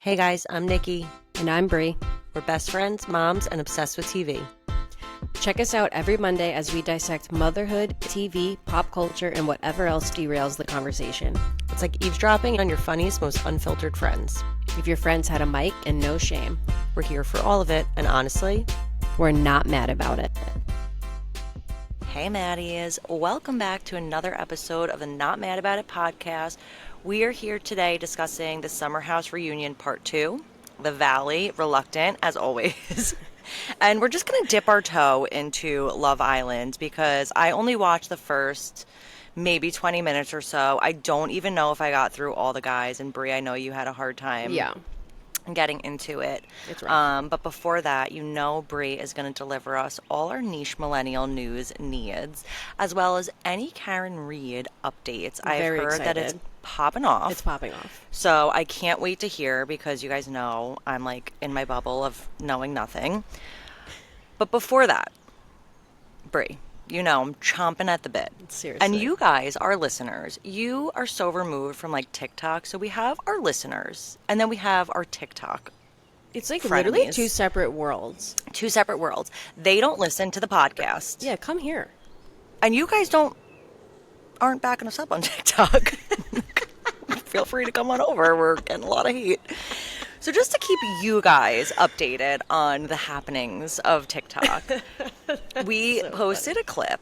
Hey guys, I'm Nikki. And I'm Brie. We're best friends, moms, and obsessed with TV. Check us out every Monday as we dissect motherhood, TV, pop culture, and whatever else derails the conversation. It's like eavesdropping on your funniest, most unfiltered friends. If your friends had a mic and no shame, We're here for all of it, and honestly, we're not mad about it. hey Maddies, welcome back to another episode of the Not Mad About It podcast. We are here today discussing the Summer House Reunion Part 2, The Valley, reluctant as always. And we're just going to dip our toe into Love Island because I only watched the first maybe 20 minutes or so. I don't even know if I got through all the guys. And Brie, I know you had a hard time getting into it. It's rough. But before that, you know Brie is going to deliver us all our niche millennial news needs, as well as any Karen Reed updates. I've Very heard that it's excited. popping off. It's popping off. So I can't wait to hear because you guys know I'm like in my bubble of knowing nothing. But before that, Brie, you know I'm chomping at the bit. Seriously. And you guys, our listeners, you are so removed from like TikTok. So we have our listeners and then we have our TikTok. It's like frenemies. literally two separate worlds. Two separate worlds. They don't listen to the podcast. Yeah, come here. And you guys aren't backing us up on TikTok. Feel free to come on over. We're getting a lot of heat. So just to keep you guys updated on the happenings of TikTok, we posted a clip,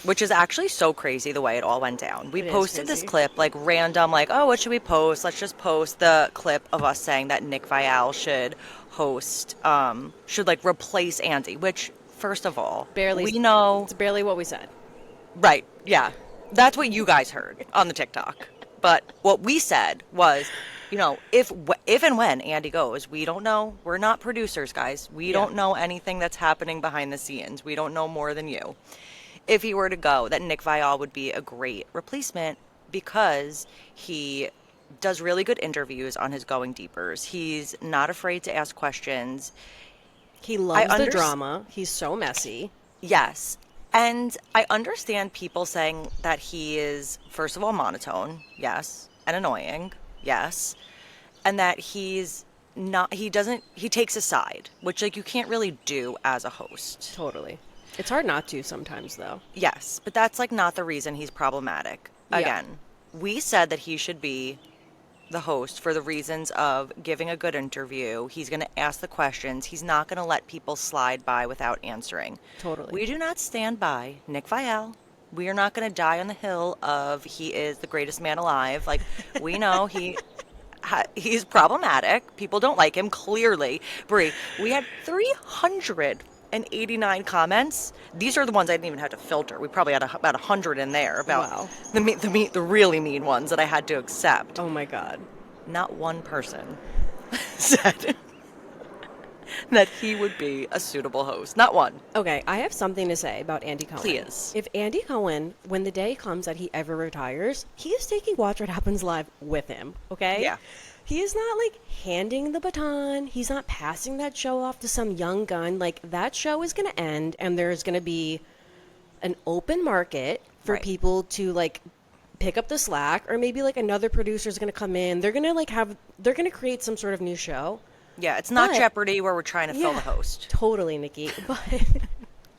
which is actually so crazy the way it all went down. We It is posted this crazy. clip, like random, like, oh, what should we post? Let's just post the clip of us saying that Nick Viall should host, should like replace Andy, which, first of all, Barely. we know. It's barely what we said. Right, yeah. That's what you guys heard on the TikTok. But what we said was, you know, if and when Andy goes, we don't know. We're not producers, guys. We don't know anything that's happening behind the scenes. We don't know more than you. If he were to go, that Nick Viall would be a great replacement because he does really good interviews on his Going Deepers. He's not afraid to ask questions. He loves the under- drama. He's so messy. Yes. And I understand people saying that he is, first of all, monotone, yes, and annoying, yes, and that he takes a side, which, like, you can't really do as a host. Totally. It's hard not to sometimes, though. Yes, but that's, like, not the reason he's problematic. Yeah. Again, we said that he should be the host for the reasons of giving a good interview. He's going to ask the questions. He's not going to let people slide by without answering. Totally. We do not stand by Nick Viall. We are not going to die on the hill of he is the greatest man alive. Like, we know he's problematic. People don't like him, clearly. Brie, we had 389 comments. These are the ones I didn't even have to filter. We probably had about 100 in there about Wow. the really mean ones that I had to accept. Oh my God. Not one person said that he would be a suitable host. Not one. Okay, I have something to say about Andy Cohen. Please. If Andy Cohen, when the day comes that he ever retires, he is taking Watch What Happens Live with him, okay? Yeah. He is not, like, handing the baton. He's not passing that show off to some young gun. Like, that show is going to end, and there's going to be an open market for Right. people to, like, pick up the slack, or maybe, like, another producer is going to come in. They're going to, like, they're going to create some sort of new show. Yeah, it's not But- Jeopardy where we're trying to fill the host. Totally, Nikki.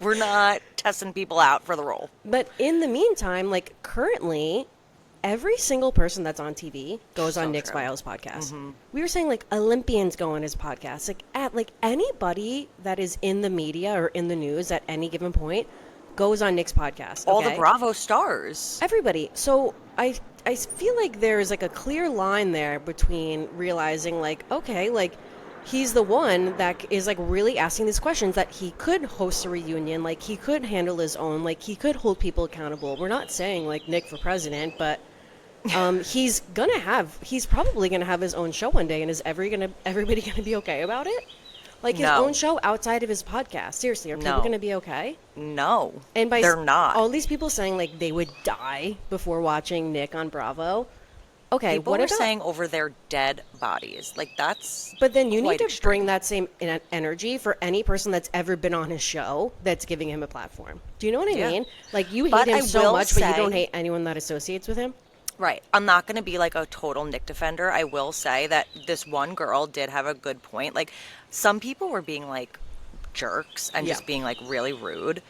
We're not testing people out for the role. But in the meantime, like, currently, every single person that's on TV goes on Nick true. Viall's podcast. We were saying, like, Olympians go on his podcast. Like, anybody that is in the media or in the news at any given point goes on Nick's podcast. All the okay? Bravo stars. Everybody. So I feel like there is, like, a clear line there between realizing, like, okay, like, he's the one that is, like, really asking these questions, that he could host a reunion, like, he could handle his own, like, he could hold people accountable. We're not saying, like, Nick for president, but he's probably gonna have his own show one day, and is everybody gonna be okay about it? Like, his No. own show outside of his podcast. Seriously, are people No. gonna be okay? No. And they're not. all these people saying, like, they would die before watching Nick on Bravo. Okay, People what were about saying over their dead bodies. Like, that's But then you quite need to extreme. bring that same energy for any person that's ever been on his show that's giving him a platform. Do you know what I Yeah. mean? Like, you hate But him I so will much, but you say- don't hate anyone that associates with him. Right. I'm not going to be like a total Nick defender. I will say that this one girl did have a good point. Like, some people were being like jerks and Yeah. just being like really rude.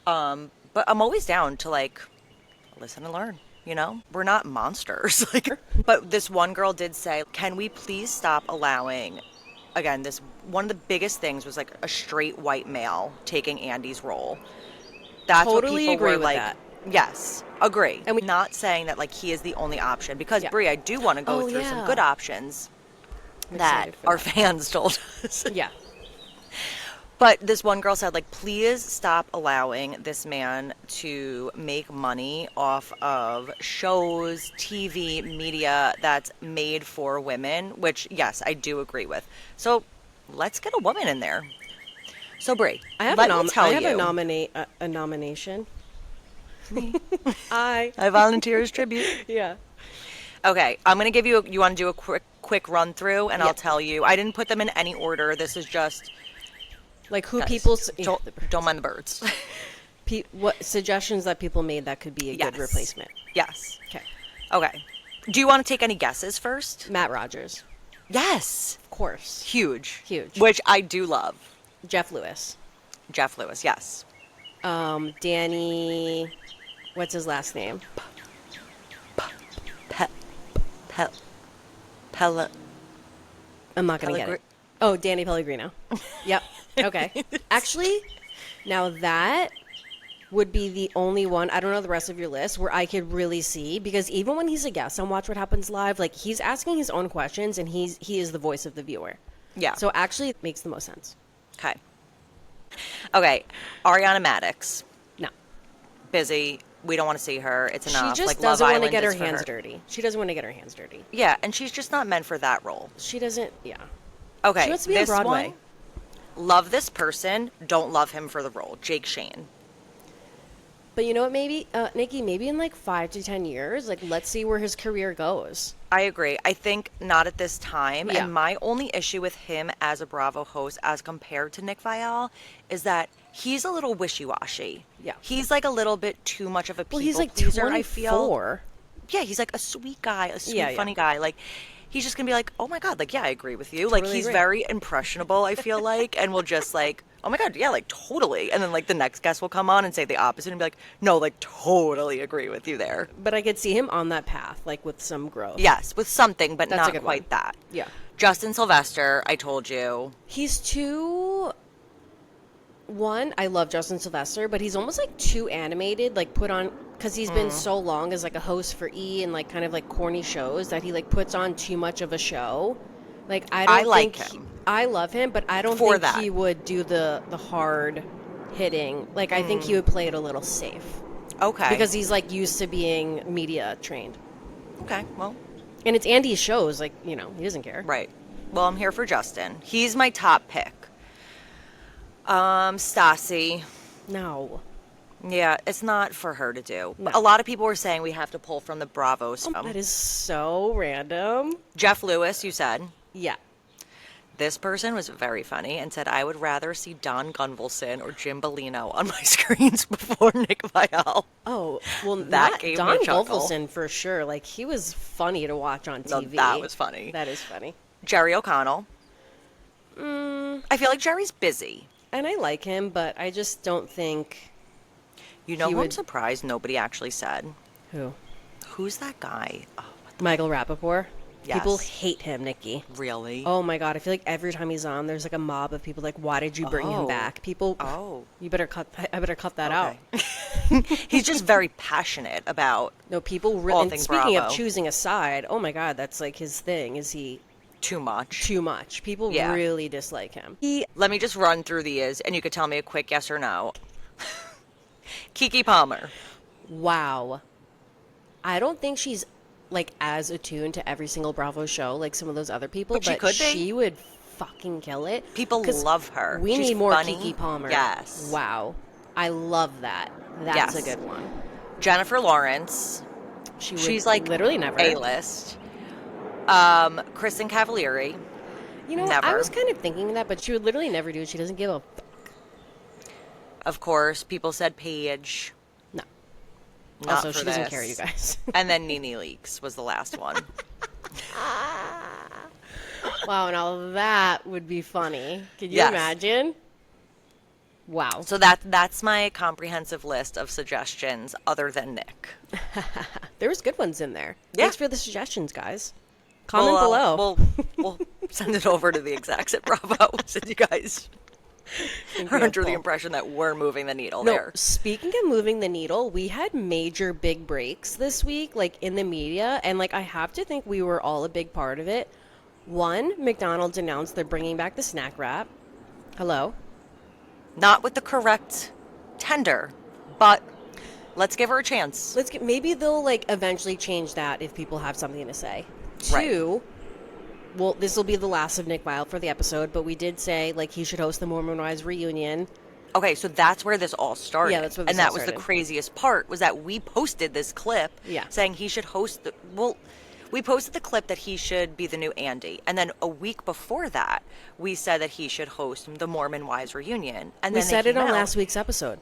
But I'm always down to like listen and learn. You know, we're not monsters. Like, but this one girl did say, "Can we please stop allowing?" Again, this one of the biggest things was like a straight white male taking Andy's role. That's Totally what people agree were with like. that. Yes, agree. And we- Not saying that like he is the only option because Yeah. Brie, I do want to go Oh, through yeah. some good options I'm that excited for our that. fans told us. Yeah. But this one girl said, like, please stop allowing this man to make money off of shows, TV, media that's made for women, which, yes, I do agree with. So let's get a woman in there. So, Brie, I have let a me tell you. a nomination. I volunteer as tribute. yeah. Okay, I'm going to give you, you want to do a quick run through, and Yeah. I'll tell you. I didn't put them in any order. This is just, Like who guys, people don't mind the birds. what suggestions that people made that could be a good Yes. replacement. Yes. Okay. Okay. Do you want to take any guesses first? Matt Rogers. Yes. Of course. Huge. Huge. Which I do love. Jeff Lewis. Jeff Lewis, yes. Danny what's his last name? Pella. I'm not going to get Pellegri- it. Oh, Danny Pellegrino. Yep. Okay. Actually, now that would be the only one, I don't know the rest of your list, where I could really see, because even when he's a guest on Watch What Happens Live, like he's asking his own questions and he is the voice of the viewer. Yeah. So actually it makes the most sense. Okay. Okay. Ariana Madix. No. Busy. We don't want to see her. It's enough. She just like, doesn't Love want to Island get her is for hands dirty. She doesn't want to get her hands dirty. Yeah, and she's just not meant for that role. She doesn't, yeah. Okay. She wants to be on this Broadway. one, love this person. Don't love him for the role. Jake Shane. But you know what, maybe, Nikki, maybe in like 5 to 10 years, like let's see where his career goes. I agree. I think not at this time. Yeah. And my only issue with him as a Bravo host as compared to Nick Viall is that he's a little wishy-washy. Yeah. He's like a little bit too much of a people Well, he's like pleaser, 24. I feel. Yeah, he's like a sweet guy, a sweet, Yeah, yeah. funny guy. Like, he's just going to be like, oh my God, like, yeah, I agree with you. Like, Totally he's agree. very impressionable, I feel like, and will just like, oh my God, yeah, like, totally. And then, like, the next guest will come on and say the opposite and be like, no, like, totally agree with you there. But I could see him on that path, like with some growth. Yes, with something, but That's a not good quite one. that. Yeah. Justin Sylvester, I told you. He's too. One, I love Justin Sylvester, but he's almost like too animated, like put on, because he's been so long as like a host for E and like kind of like corny shows that he like puts on too much of a show. Like I don't like think him. I love him, but I don't For think that. he would do the hard hitting. Like I think he would play it a little safe Okay. because he's like used to being media trained, Okay, well, and it's Andy's shows. Like he doesn't care. right. Well, I'm here for Justin. He's my top pick. Stassi. No. Yeah, it's not for her to do. No. A lot of people were saying we have to pull from the Bravos. That is so random. Jeff Lewis, you said. Yeah. This person was very funny and said, I would rather see Don Gunvalson or Jim Bellino on my screens before Nick Viall. Oh, well, That gave me Don a chuckle. Gulfelson for sure. Like, he was funny to watch on No, TV. that was funny. That is funny. Jerry O'Connell. I feel like Jerry's busy. And I like him, but I just don't think... You know He who I'm would- surprised nobody actually said? Who? Who's that guy? Oh, Michael Rappaport? Yes. People hate him, Nikki. really? Oh my God, I feel like every time he's on, there's like a mob of people like, why did you bring him Oh. back? People... Oh. I better cut that out. Okay. He's just very passionate about No, people All really... And things speaking of Bravo. choosing a side, oh my God, that's like his thing. Is he too much. too much? People Yeah. really dislike him. Let me just run through these, and you could tell me a quick yes or no. Keke Palmer. Wow. I don't think she's like as attuned to every single Bravo show like some of those other people, But she could be. she would fucking kill it. People 'Cause love her. We She's need more funny. Keke Palmer. Yes. Wow. I love that. That's Yes. a good one. Jennifer Lawrence. She would She's like literally never. A-list. Kristen Cavalieri. You know, what? I never. was kind of thinking that, but she would literally never do it. She doesn't give a fuck. Of course, people said Paige. No. Not Also, for she doesn't this. care, you guys. And then Nene Leaks was the last one. Wow, now that would be funny. Can you Yes. imagine? Wow. So that's my comprehensive list of suggestions other than Nick. There was good ones in there. Yeah. Thanks for the suggestions, guys. Comment below. We'll send it over to the execs at Bravo since you guys are under the impression that we're moving the needle there. Speaking of moving the needle, we had major big breaks this week, like in the media, and like I have to think we were all a big part of it. One, McDonald's announced they're bringing back the snack wrap. Hello? Not with the correct tender, but let's give her a chance. Maybe they'll like eventually change that if people have something to say. Right. Two, well, this will be the last of Nick Wilde for the episode, but we did say like he should host the Mormon Wives reunion. Okay, so that's where this all started. Yeah, that's where this and all that was started. the craziest part was that we posted this clip saying he should host we posted the clip that he should be the new Andy. And then a week before that, we said that he should host the Mormon Wives reunion. And We then said it on last week's episode.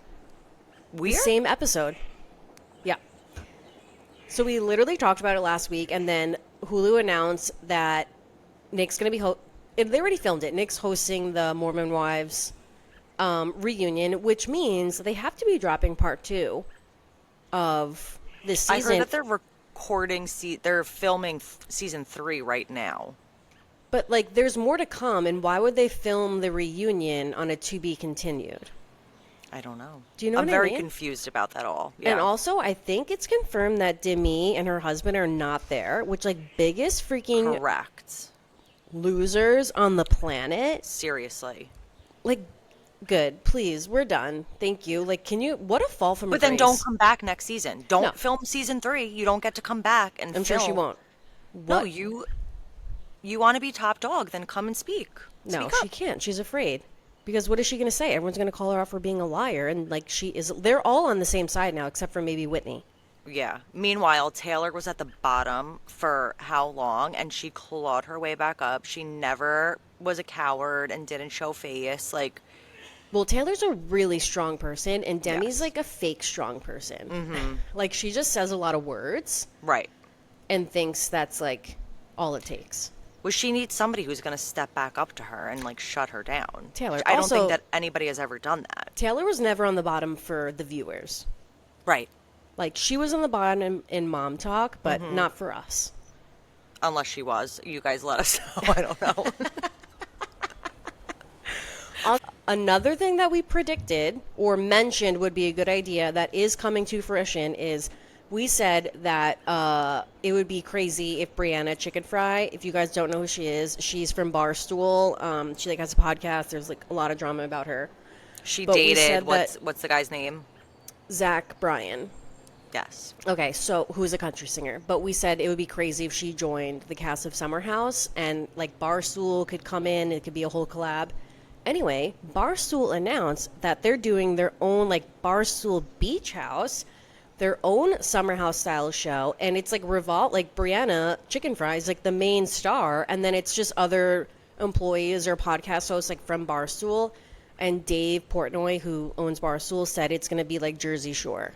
Weird? The same episode. Yeah. So we literally talked about it last week, and then Hulu announced that Nick's going to be they already filmed it. Nick's hosting the Mormon Wives reunion, which means they have to be dropping part 2 of this season. I heard that they're they're filming season 3 right now. But like there's more to come, and why would they film the reunion on a to be continued? I don't know. Do you know I'm what I very mean? confused about that all. Yeah. And also, I think it's confirmed that Demi and her husband are not there, which like biggest freaking Correct. losers on the planet. Seriously. Like, good, please, we're done. Thank you. Like, what a fall from But grace. then don't come back next season. Don't No. film season 3. You don't get to come back and I'm film. sure she won't. No, What? you want to be top dog, then come and speak. No, Speak she up. can't. She's afraid. Because what is she going to say? Everyone's going to call her out for being a liar. And, like, they're all on the same side now, except for maybe Whitney. Yeah. Meanwhile, Taylor was at the bottom for how long, and she clawed her way back up. She never was a coward and didn't show face. Like, Well, Taylor's a really strong person, and Demi's Yes. like a fake strong person. Mm-hmm. Like, she just says a lot of words right. and thinks that's, like, all it takes. Well, she needs somebody who's going to step back up to her and, like, shut her down. Taylor, I don't also- think that anybody has ever done that. Taylor was never on the bottom for the viewers. Right. Like, she was on the bottom in Mom Talk, but not for us. Unless she was. You guys let us know. I don't know. Another thing that we predicted or mentioned would be a good idea that is coming to fruition is we said that it would be crazy if Brianna Chicken Fry, if you guys don't know who she is, she's from Barstool. She like has a podcast. There's like a lot of drama about her. She But we dated, said what's the guy's name? Zach Bryan. Yes. Okay, so who's a country singer? But we said it would be crazy if she joined the cast of Summer House and like Barstool could come in. It could be a whole collab. Anyway, Barstool announced that they're doing their own like Barstool Beach House, their own Summer House style show, and it's like like Brianna Chicken Fry is like the main star, and then it's just other employees or podcast hosts like from Barstool. And Dave Portnoy, who owns Barstool, said it's going to be like Jersey Shore.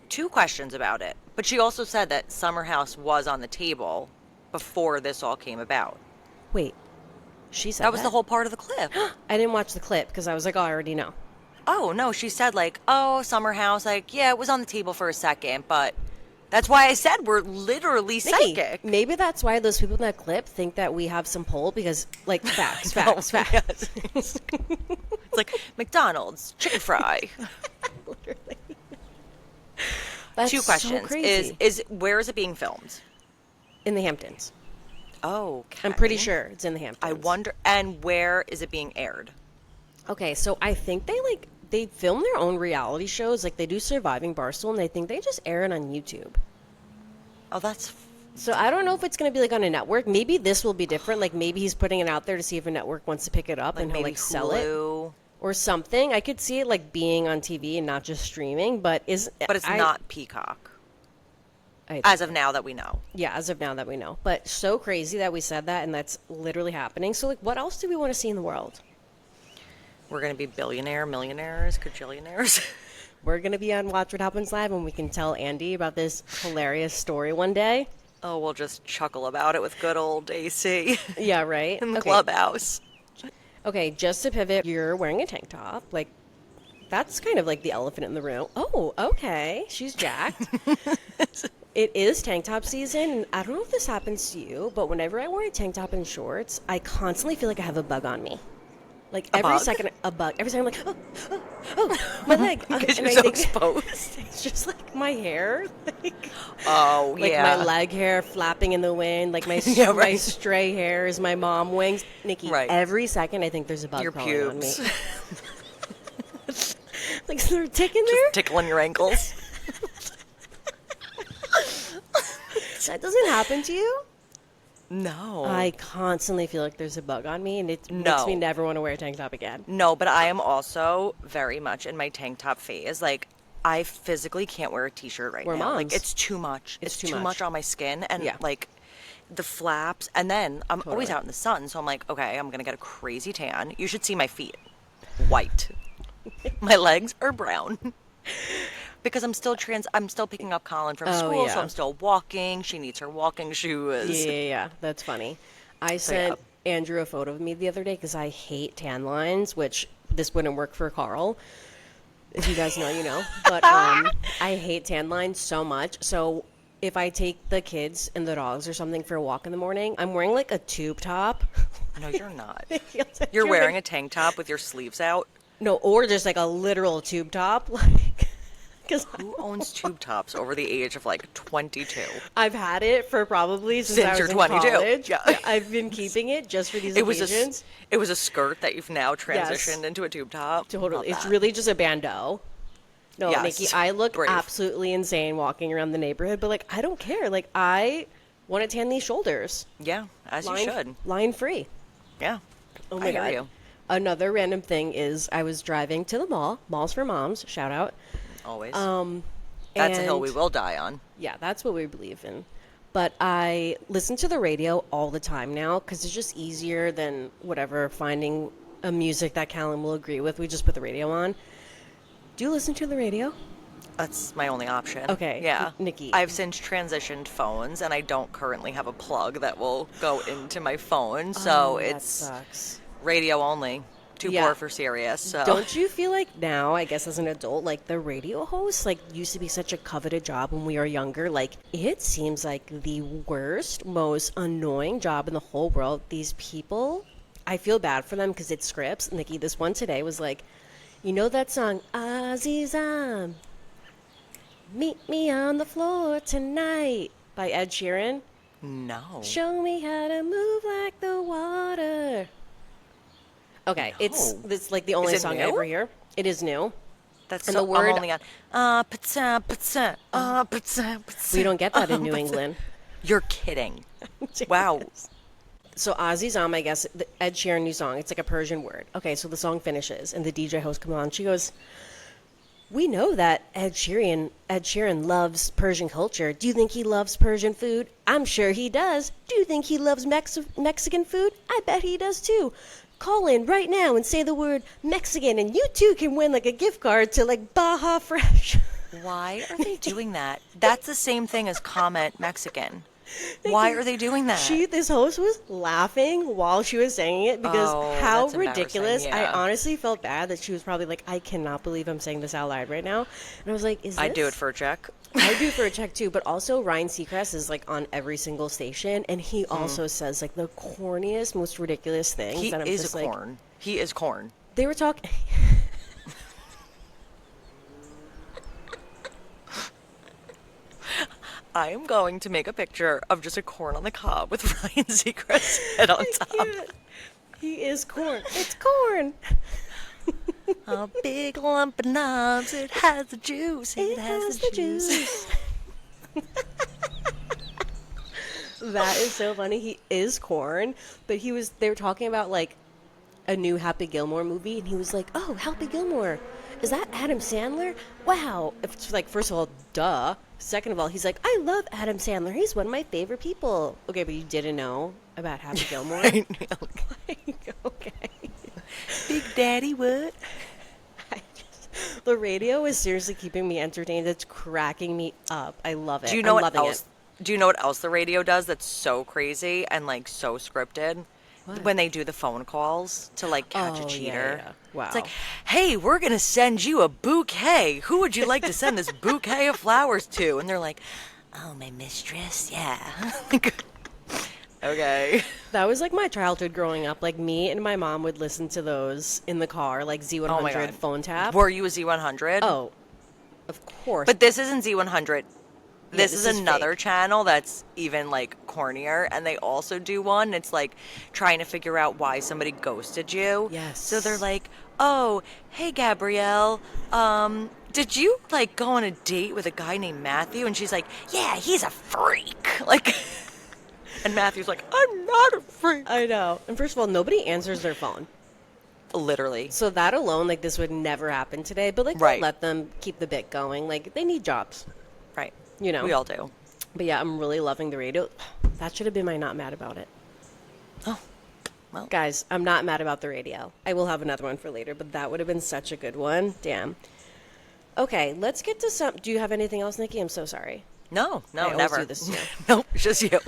2 questions about it. But she also said that Summer House was on the table before this all came about. Wait, she said That was the whole part of the clip. I didn't watch the clip because I was like, oh, I already know. Oh, no, she said like, oh, Summer House, like, yeah, it was on the table for a second, but that's why I said we're literally Nikki, psychic. maybe that's why those people in that clip think that we have some pull because, like, facts. Yes. It's like McDonald's, chicken fry. Literally. That's 2 questions. So crazy. Is where is it being filmed? In the Hamptons. Oh, okay. I'm pretty sure it's in the Hamptons. I wonder, and where is it being aired? Okay, so I think they film their own reality shows. Like, they do Surviving Barstool, and I think they just air it on YouTube. Oh, that's... So I don't know if it's going to be, like, on a network. Maybe this will be different. Like, maybe he's putting it out there to see if a network wants to pick it up and he'll, maybe like, sell it. Hulu. Or something. I could see it, like, being on TV and not just streaming, but But it's not Peacock. As of now that we know. Yeah, as of now that we know. But so crazy that we said that, and that's literally happening. So, like, what else do we want to see in the world? We're going to be billionaire, millionaires, quadrillionaires. we're going to be on Watch What Happens Live, and we can tell Andy about this hilarious story one day. Oh, we'll just chuckle about it with good old AC Yeah, right? in the clubhouse. Okay, just to pivot, you're wearing a tank top. Like, that's kind of like the elephant in the room. Oh, okay. She's jacked. It is tank top season. I don't know if this happens to you, but whenever I wear a tank top and shorts, I constantly feel like I have a bug on me. Like every bug? second, a bug. Every second, I'm like, my leg. Because And you're I so think exposed. it's just like my hair. Oh, Like yeah. my leg hair flapping in the wind. Like my, Yeah, my right. stray hairs, my mom wings. Nikki, Right. every second I think there's a bug Your crawling on me. pubes. Like, is there a tick in there? Tickling your ankles. That doesn't happen to you? No. I constantly feel like there's a bug on me, and it makes No. me never want to wear a tank top again. No, but I am also very much in my tank top phase. Like, I physically can't wear a t-shirt right We're now. Like, moms. it's too much. It's It's too too much. much on my skin. And, Yeah. like, the flaps. And then I'm always Totally. out in the sun. So I'm like, okay, I'm going to get a crazy tan. You should see my feet. White. My legs are brown. Because I'm still picking up Colin from school, yeah. so I'm still walking. She needs her walking shoes. Yeah, that's funny. I sent Andrew a photo of me the other day because I hate tan lines, which this wouldn't work for Carl. If you guys know, you know. But I hate tan lines so much. So if I take the kids and the dogs or something for a walk in the morning, I'm wearing like a tube top. No, you're not. It feels like You're you're wearing like- a tank top with your sleeves out. No, or just like a literal tube top. Like, because Who owns tube tops over the age of like 22? I've had it for probably since I was Since in you're 22. college. Yeah. I've been keeping it just for these It was occasions. it was a skirt that you've now transitioned into a tube top. Totally. Love It's that. really just a bandeau. No, Yes. Nikki, I look Brave. absolutely insane walking around the neighborhood, but like I don't care. Like I want to tan these shoulders. Yeah, as you should. Line free. Yeah. Oh I my hear god. you. Another random thing is I was driving to the mall, Malls for Moms, shout out. Always. That's a hill and- we will die on. Yeah, that's what we believe in. But I listen to the radio all the time now because it's just easier than whatever finding a music that Callum will agree with. We just put the radio on. Do you listen to the radio? That's my only option. Okay, Yeah. Nikki. I've since transitioned phones and I don't currently have a plug that will go into my phone. So that it's sucks. radio only. Too Yeah. poor for Sirius. So Don't you feel like now, I guess as an adult, like the radio host, like used to be such a coveted job when we were younger. Like it seems like the worst, most annoying job in the whole world. These people, I feel bad for them because it's scripts. Nikki, this one today was like, you know that song, Azizam, Meet Me on the Floor Tonight by Ed Sheeran? No. Show me how to move like the water. Okay, it's like the only it song I new? ever hear. It is new. That's And so, the word- I'm only on pa-ta, pa-ta, pa-ta, pa-ta, We don't get that in New pa-ta. England. You're kidding. Wow. So Azizam, I guess, the Ed Sheeran new song, it's like a Persian word. Okay, so the song finishes, and the DJ host comes on. She goes, we know that Ed Sheeran loves Persian culture. Do you think he loves Persian food? I'm sure he does. Do you think he loves Mexican food? I bet he does too. Call in right now and say the word Mexican, and you too can win like a gift card to like Baja Fresh. Why are they doing that? That's the same thing as comment Mexican. Why are they doing that? This host was laughing while she was saying it because Oh, how that's embarrassing, ridiculous. I yeah. honestly felt bad that she was probably like, I cannot believe I'm saying this out loud right now. And I was like, I'd do it for a check. I do for a check too, but also Ryan Seacrest is like on every single station, and he also says like the corniest, most ridiculous things. He and I'm is just corn. He is corn. They were talking. I am going to make a picture of just a corn on the cob with Ryan Seacrest's head on top. He is corn. It's corn. A big lump of knobs. It has the juice. It has the juice. That is so funny. He is corn, but they were talking about like a new Happy Gilmore movie, and he was like, "Oh, Happy Gilmore, is that Adam Sandler? Wow!" It's like, first of all, duh. Second of all, he's like, "I love Adam Sandler. He's one of my favorite people." Okay, but you didn't know about Happy Gilmore? I know. Okay. Big Daddy, what? The radio is seriously keeping me entertained. It's cracking me up. I love it. Do you know I'm what loving else? it. Do you know what else the radio does that's so crazy and like so scripted? What? When they do the phone calls to like catch a Oh, cheater. yeah. It's like, Wow. hey, we're gonna send you a bouquet. Who would you like to send this bouquet of flowers to? And they're like, oh, my mistress, yeah. Okay. That was like my childhood growing up. Like me and my mom would listen to those in the car, like Oh my Z100 God. phone tap. Were you a Z100? Oh, of course. But this isn't Z100. This this is is another fake. channel that's even like cornier, and they also do one. It's like trying to figure out why somebody ghosted you. Yes. So they're like, "Oh, hey Gabrielle, did you like go on a date with a guy named Matthew?" And she's like, "Yeah, he's a freak." Like, and Matthew's like, "I'm not a freak." I know. And first of all, nobody answers their phone. Literally. So that alone, like this would never happen today. But like, Right. let them keep the bit going. Like they need jobs, Right. you know. We all do. But yeah, I'm really loving the radio. That should have been my not mad about it. Oh, well. Guys, I'm not mad about the radio. I will have another one for later, but that would have been such a good one. Damn. Okay, let's get to some. Do you have anything else, Nikki? I'm so sorry. No, I always never. do this to you. Nope, it's just you.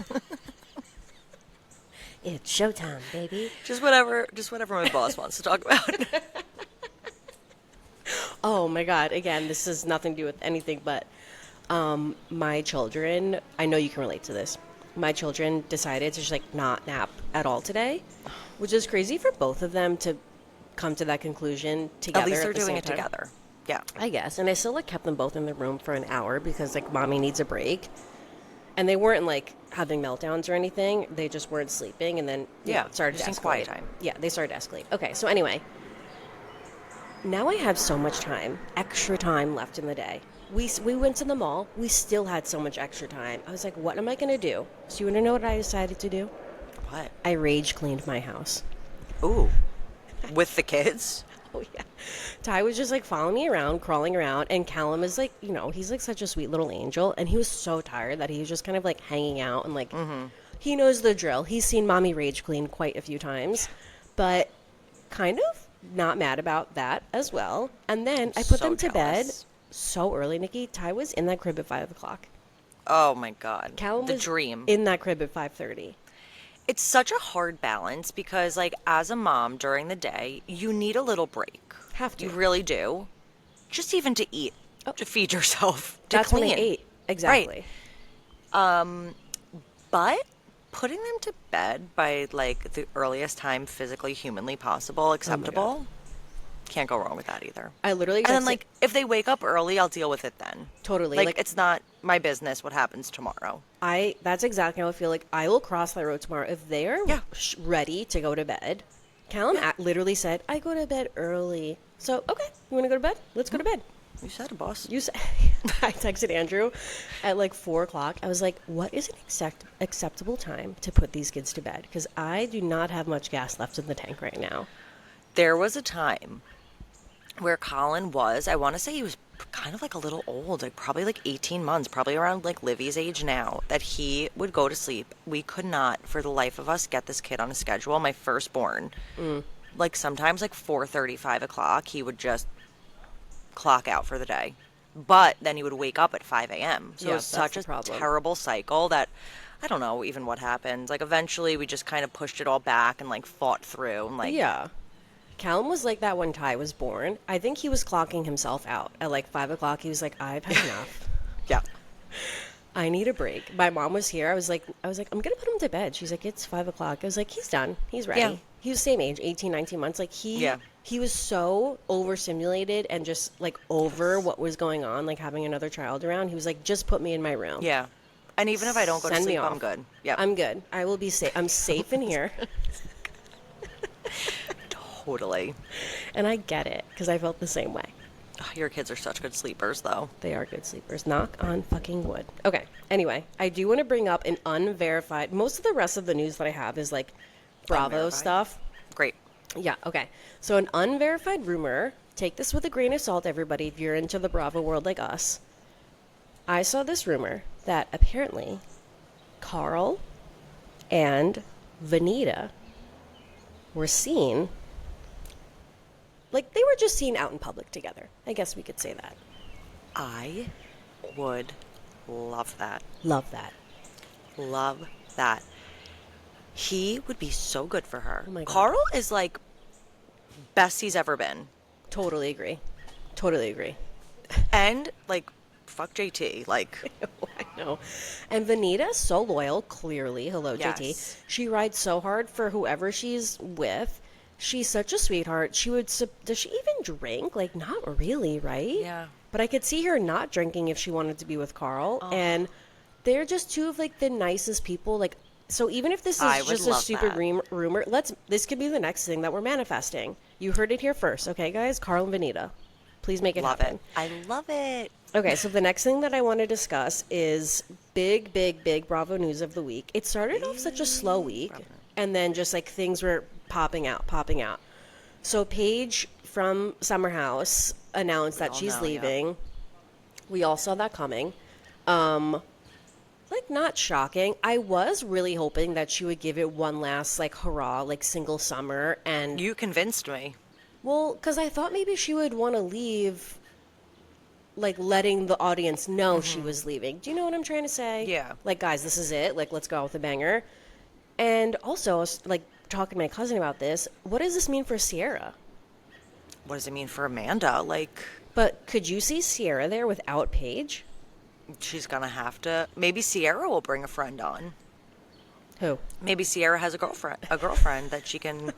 It's showtime, baby. Just whatever my boss wants to talk about. Oh my God. Again, this has nothing to do with anything, but my children, I know you can relate to this. My children decided to just like not nap at all today, which is crazy for both of them to come to that conclusion together. At least they're the doing same it time. together. Yeah. I guess. And I still like kept them both in the room for an hour because like mommy needs a break. And they weren't like having meltdowns or anything. They just weren't sleeping and then Yeah, it started just to in escalate. quiet time. Yeah, they started to escalate. Okay, so anyway, now I have so much time, extra time left in the day. We went to the mall. We still had so much extra time. I was like, what am I going to do? So you want to know what I decided to do? What? I rage cleaned my house. Ooh. With the kids? Oh, yeah. Ty was just like following me around, crawling around, and Callum is like, you know, he's like such a sweet little angel, and he was so tired that he was just kind of like hanging out and like, he knows the drill. He's seen mommy rage clean quite a few times, but kind of not mad about that as well. And then I put So them to bed jealous. so early, Nikki. Ty was in that crib at 5 o'clock. Oh my God. Callum The was dream. in that crib at 5:30. It's such a hard balance because, like, as a mom during the day, you need a little break. Have to. You really do. Just even to eat, to feed yourself, to That's clean. when I ate. Exactly. But putting them to bed by, like, the earliest time physically, humanly possible, acceptable, can't go wrong with that either. I literally And then, texted- like, if they wake up early, I'll deal with it then. Totally, Like, like- it's not my business what happens tomorrow. That's exactly how I feel. Like I will cross that road tomorrow if they are Yeah. ready to go to bed. Callum literally said, "I go to bed early." So okay, you want to go to bed? Let's go to bed. You said it, boss. You said. I texted Andrew at like 4 o'clock. I was like, "What is an acceptable time to put these kids to bed?" Because I do not have much gas left in the tank right now. There was a time where Colin was, I want to say he was kind of like a little old, like probably like 18 months, probably around like Livy's age now, that he would go to sleep. We could not, for the life of us, get this kid on a schedule. My firstborn, like sometimes like 4:30, 5 o'clock, he would just clock out for the day. But then he would wake up at 5 a.m. So Yeah, it was that's such the a problem. terrible cycle that I don't know even what happened. Like eventually we just kind of pushed it all back and like fought through and like Yeah. Callum was like that when Ty was born. I think he was clocking himself out at like 5 o'clock. He was like, "I've had enough. yeah. I need a break." My mom was here. I was like, I'm gonna put him to bed. She's like, "It's 5 o'clock." I was like, "He's done. He's ready." Yeah. He was same age, 18, 19 months. Like he was so overstimulated and just like over what was going on, like having another child around. He was like, "Just put me in my room." Yeah. And even if I don't go to Send me sleep, I'm off. good. Yeah. I'm good. I will be safe. I'm safe in here. Totally. And I get it because I felt the same way. Oh, your kids are such good sleepers, though. They are good sleepers. Knock on fucking wood. Okay. Anyway, I do want to bring up an unverified. Most of the rest of the news that I have is like Bravo Unverified. stuff. Great. Yeah. Okay. So an unverified rumor. Take this with a grain of salt, everybody. If you're into the Bravo world like us, I saw this rumor that apparently Carl and Vanita were seen Like, they were just seen out in public together. I guess we could say that. I would love that. Love that. Love that. He would be so good for her. Oh my God. Carl is like best he's ever been. Totally agree. Totally agree. And like fuck JT. Like I know. And Vanita's so loyal, clearly. Hello, Yes. JT. She rides so hard for whoever she's with. She's such a sweetheart. She would, does she even drink? Like, not really, right? Yeah. But I could see her not drinking if she wanted to be with Carl. And they're just two of, like, the nicest people. Like, so even if this I is would just a love stupid that. rumor, this could be the next thing that we're manifesting. You heard it here first, okay, guys? Carl and Vanita. Please make it love happen. it. I love it. Okay, so the next thing that I want to discuss is big Bravo news of the week. It started off such a slow week, and then just like things were popping out. So Paige from Summer House announced that all she's know, yeah. leaving. We all saw that coming. Like, not shocking. I was really hoping that she would give it one last, like, hurrah, like, single summer. And, You convinced me. well, because I thought maybe she would want to leave, like, letting the audience know she was leaving. Do you know what I'm trying to say? Yeah. Like, guys, this is it. Like, let's go out with a banger. And also, I was, like, talking to my cousin about this. What does this mean for Sierra? What does it mean for Amanda? Like But could you see Sierra there without Paige? she's gonna have to. Maybe Sierra will bring a friend on. Who? Maybe Sierra has a girlfriend that she can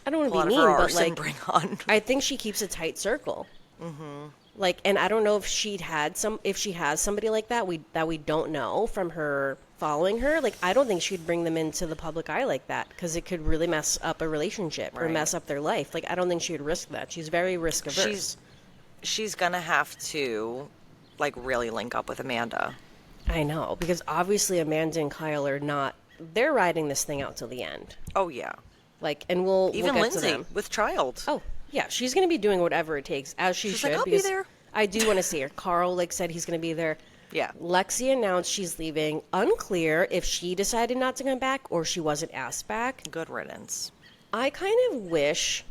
I don't want pull to out be of her mean, but, arse and like, bring on. I think she keeps a tight circle. Like, and I don't know if she has somebody like that we don't know from her following her. Like, I don't think she'd bring them into the public eye like that because it could really mess up a relationship or Right. mess up their life. Like, I don't think she would risk that. She's very risk averse. She's gonna have to like really link up with Amanda. I know, because obviously Amanda and Kyle are not. They're riding this thing out till the end. Oh yeah. Like, and we'll Even get to Lindsay them. with child. Oh, yeah, she's going to be doing whatever it takes, as she She's should. like, "I'll be because there." I do want to see her. Carl, like, said he's going to be there. Yeah. Lexi announced she's leaving. Unclear if she decided not to come back or she wasn't asked back. Good riddance. I kind of wish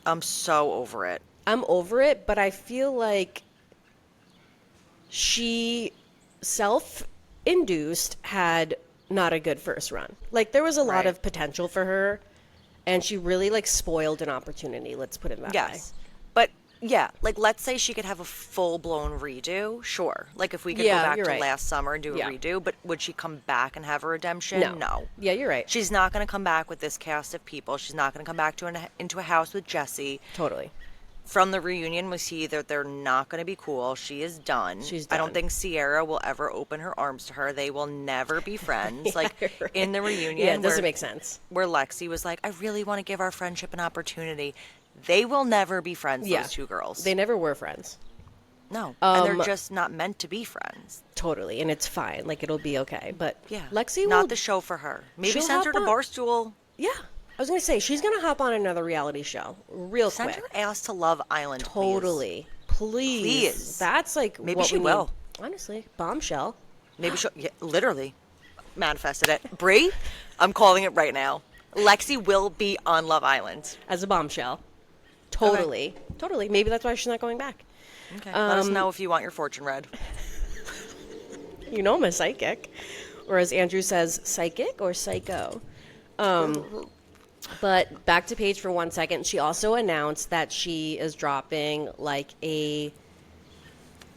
I'm so over it. I'm over it, but I feel like she self-induced had not a good first run. Like, there was a lot Right. of potential for her, and she really, like, spoiled an opportunity. Let's put it that way. Yes. But yeah, like let's say she could have a full blown redo. Sure. Like if we could Yeah, go back you're to right. last summer and do a Yeah. redo, but would she come back and have a redemption? No. Yeah, you're right. She's not going to come back with this cast of people. She's not going to come back to into a house with Jesse. Totally. From the reunion, we see that they're not going to be cool. She is done. She's I don't done. think Sierra will ever open her arms to her. They will never be friends. Like You're right. in the reunion, Yeah, it doesn't where- make sense. where Lexi was like, I really want to give our friendship an opportunity. They will never be friends, Yeah. those two girls. They never were friends. No. And they're Um, just not meant to be friends. Totally, and it's fine. Like, it'll be okay. But Yeah. Lexi Not will. the show for her. Maybe she'll send her hop to on. Barstool. Yeah, I was gonna say she's gonna hop on another reality show real Send quick. her ass to Love Island. please. Totally, please. Please. That's like Maybe what she we need. will. Honestly, bombshell. Maybe she'll, yeah, literally manifested it. Bree, I'm calling it right now. Lexi will be on Love Island. As a bombshell. Totally, totally. Maybe that's why she's not going back. Okay. Let us know if you want your fortune read. You know I'm a psychic, or as Andrew says, psychic or psycho. But back to Paige for 1 second. She also announced that she is dropping like a,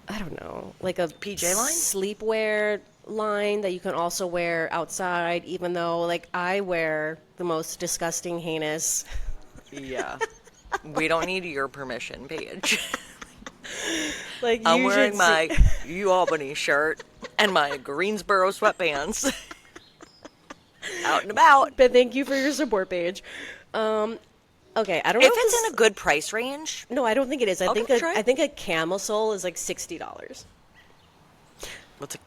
I don't know, like a PJ line? sleepwear line that you can also wear outside. Even though, like, I wear the most disgusting, heinous. Yeah. We don't need your permission, Paige. Like, I'm you wearing should my see- U Albany shirt and my Greensboro sweatpants. Out and about. But thank you for your support, Paige. Okay, I don't know If it's this- in a good price range, No, I don't think it is. I'll I think give it a try. I think a camel sole is like $60. what's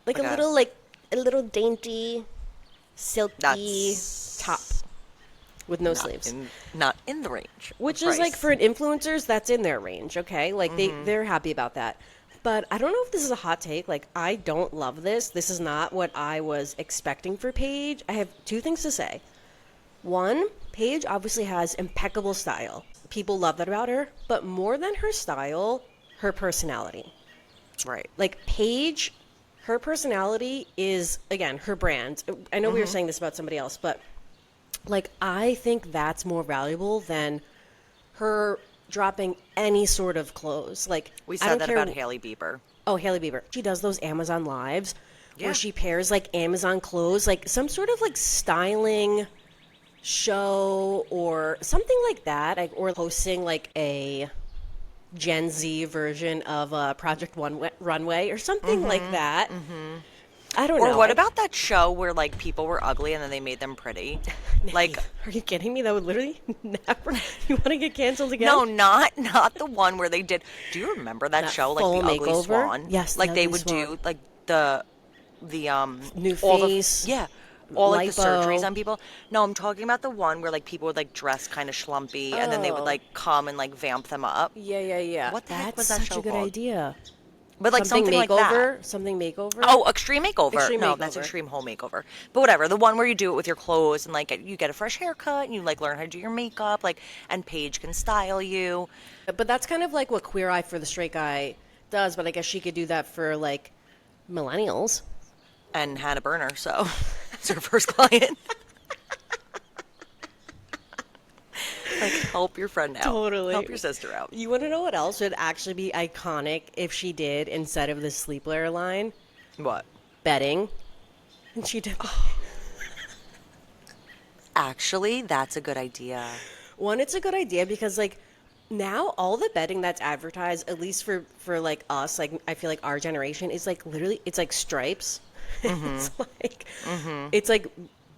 Like Okay. a little dainty, silky That's top with no sleeves. not in the range. of Which is like price. for an influencers, that's in their range, okay? Like they're happy about that. But I don't know if this is a hot take. Like, I don't love this. This is not what I was expecting for Paige. I have two things to say. One, Paige obviously has impeccable style. People love that about her, but more than her style, her personality. Right. Like Paige, her personality is, again, her brand. I know we were saying this about somebody else, but like I think that's more valuable than her dropping any sort of clothes. Like We I said don't that care. about Hailey Bieber. Oh, Hailey Bieber. She does those Amazon lives Yeah. where she pairs like Amazon clothes, like some sort of like styling show or something like that, like, or hosting like a Gen Z version of Project One Runway or something like that. I don't Or know. what about that show where like people were ugly and then they made them pretty? Like, Are you kidding me? That would literally never. You want to get canceled again? no, not the one where they did. Do you remember that That show, like full The Ugly makeover? Swan? Yes, The like they Ugly would Swan. do like the New all face. the yeah. All like the surgeries lipo. on people. No, I'm talking about the one where like people would like dress kind of schlumpy and then they would Oh. like come and like vamp them up. Yeah. What the heck That's was that such show a good called? idea. But like something like that. Something makeover. Oh, Extreme Makeover. Extreme No, that's Makeover. Extreme Home Makeover. But whatever, the one where you do it with your clothes and like you get a fresh haircut and you like learn how to do your makeup, like, and Paige can style you. But that's kind of like what Queer Eye for the Straight Guy does. But I guess she could do that for like millennials. And Hannah Burner, so that's her first client. Like, help your friend out. Totally. Help your sister out. You want to know what else would actually be iconic if she did instead of the sleepwear line? What? Bedding. And she did. Actually, that's a good idea. One, it's a good idea because like now all the bedding that's advertised, at least for like us, like I feel like our generation, is like literally it's like stripes. It's like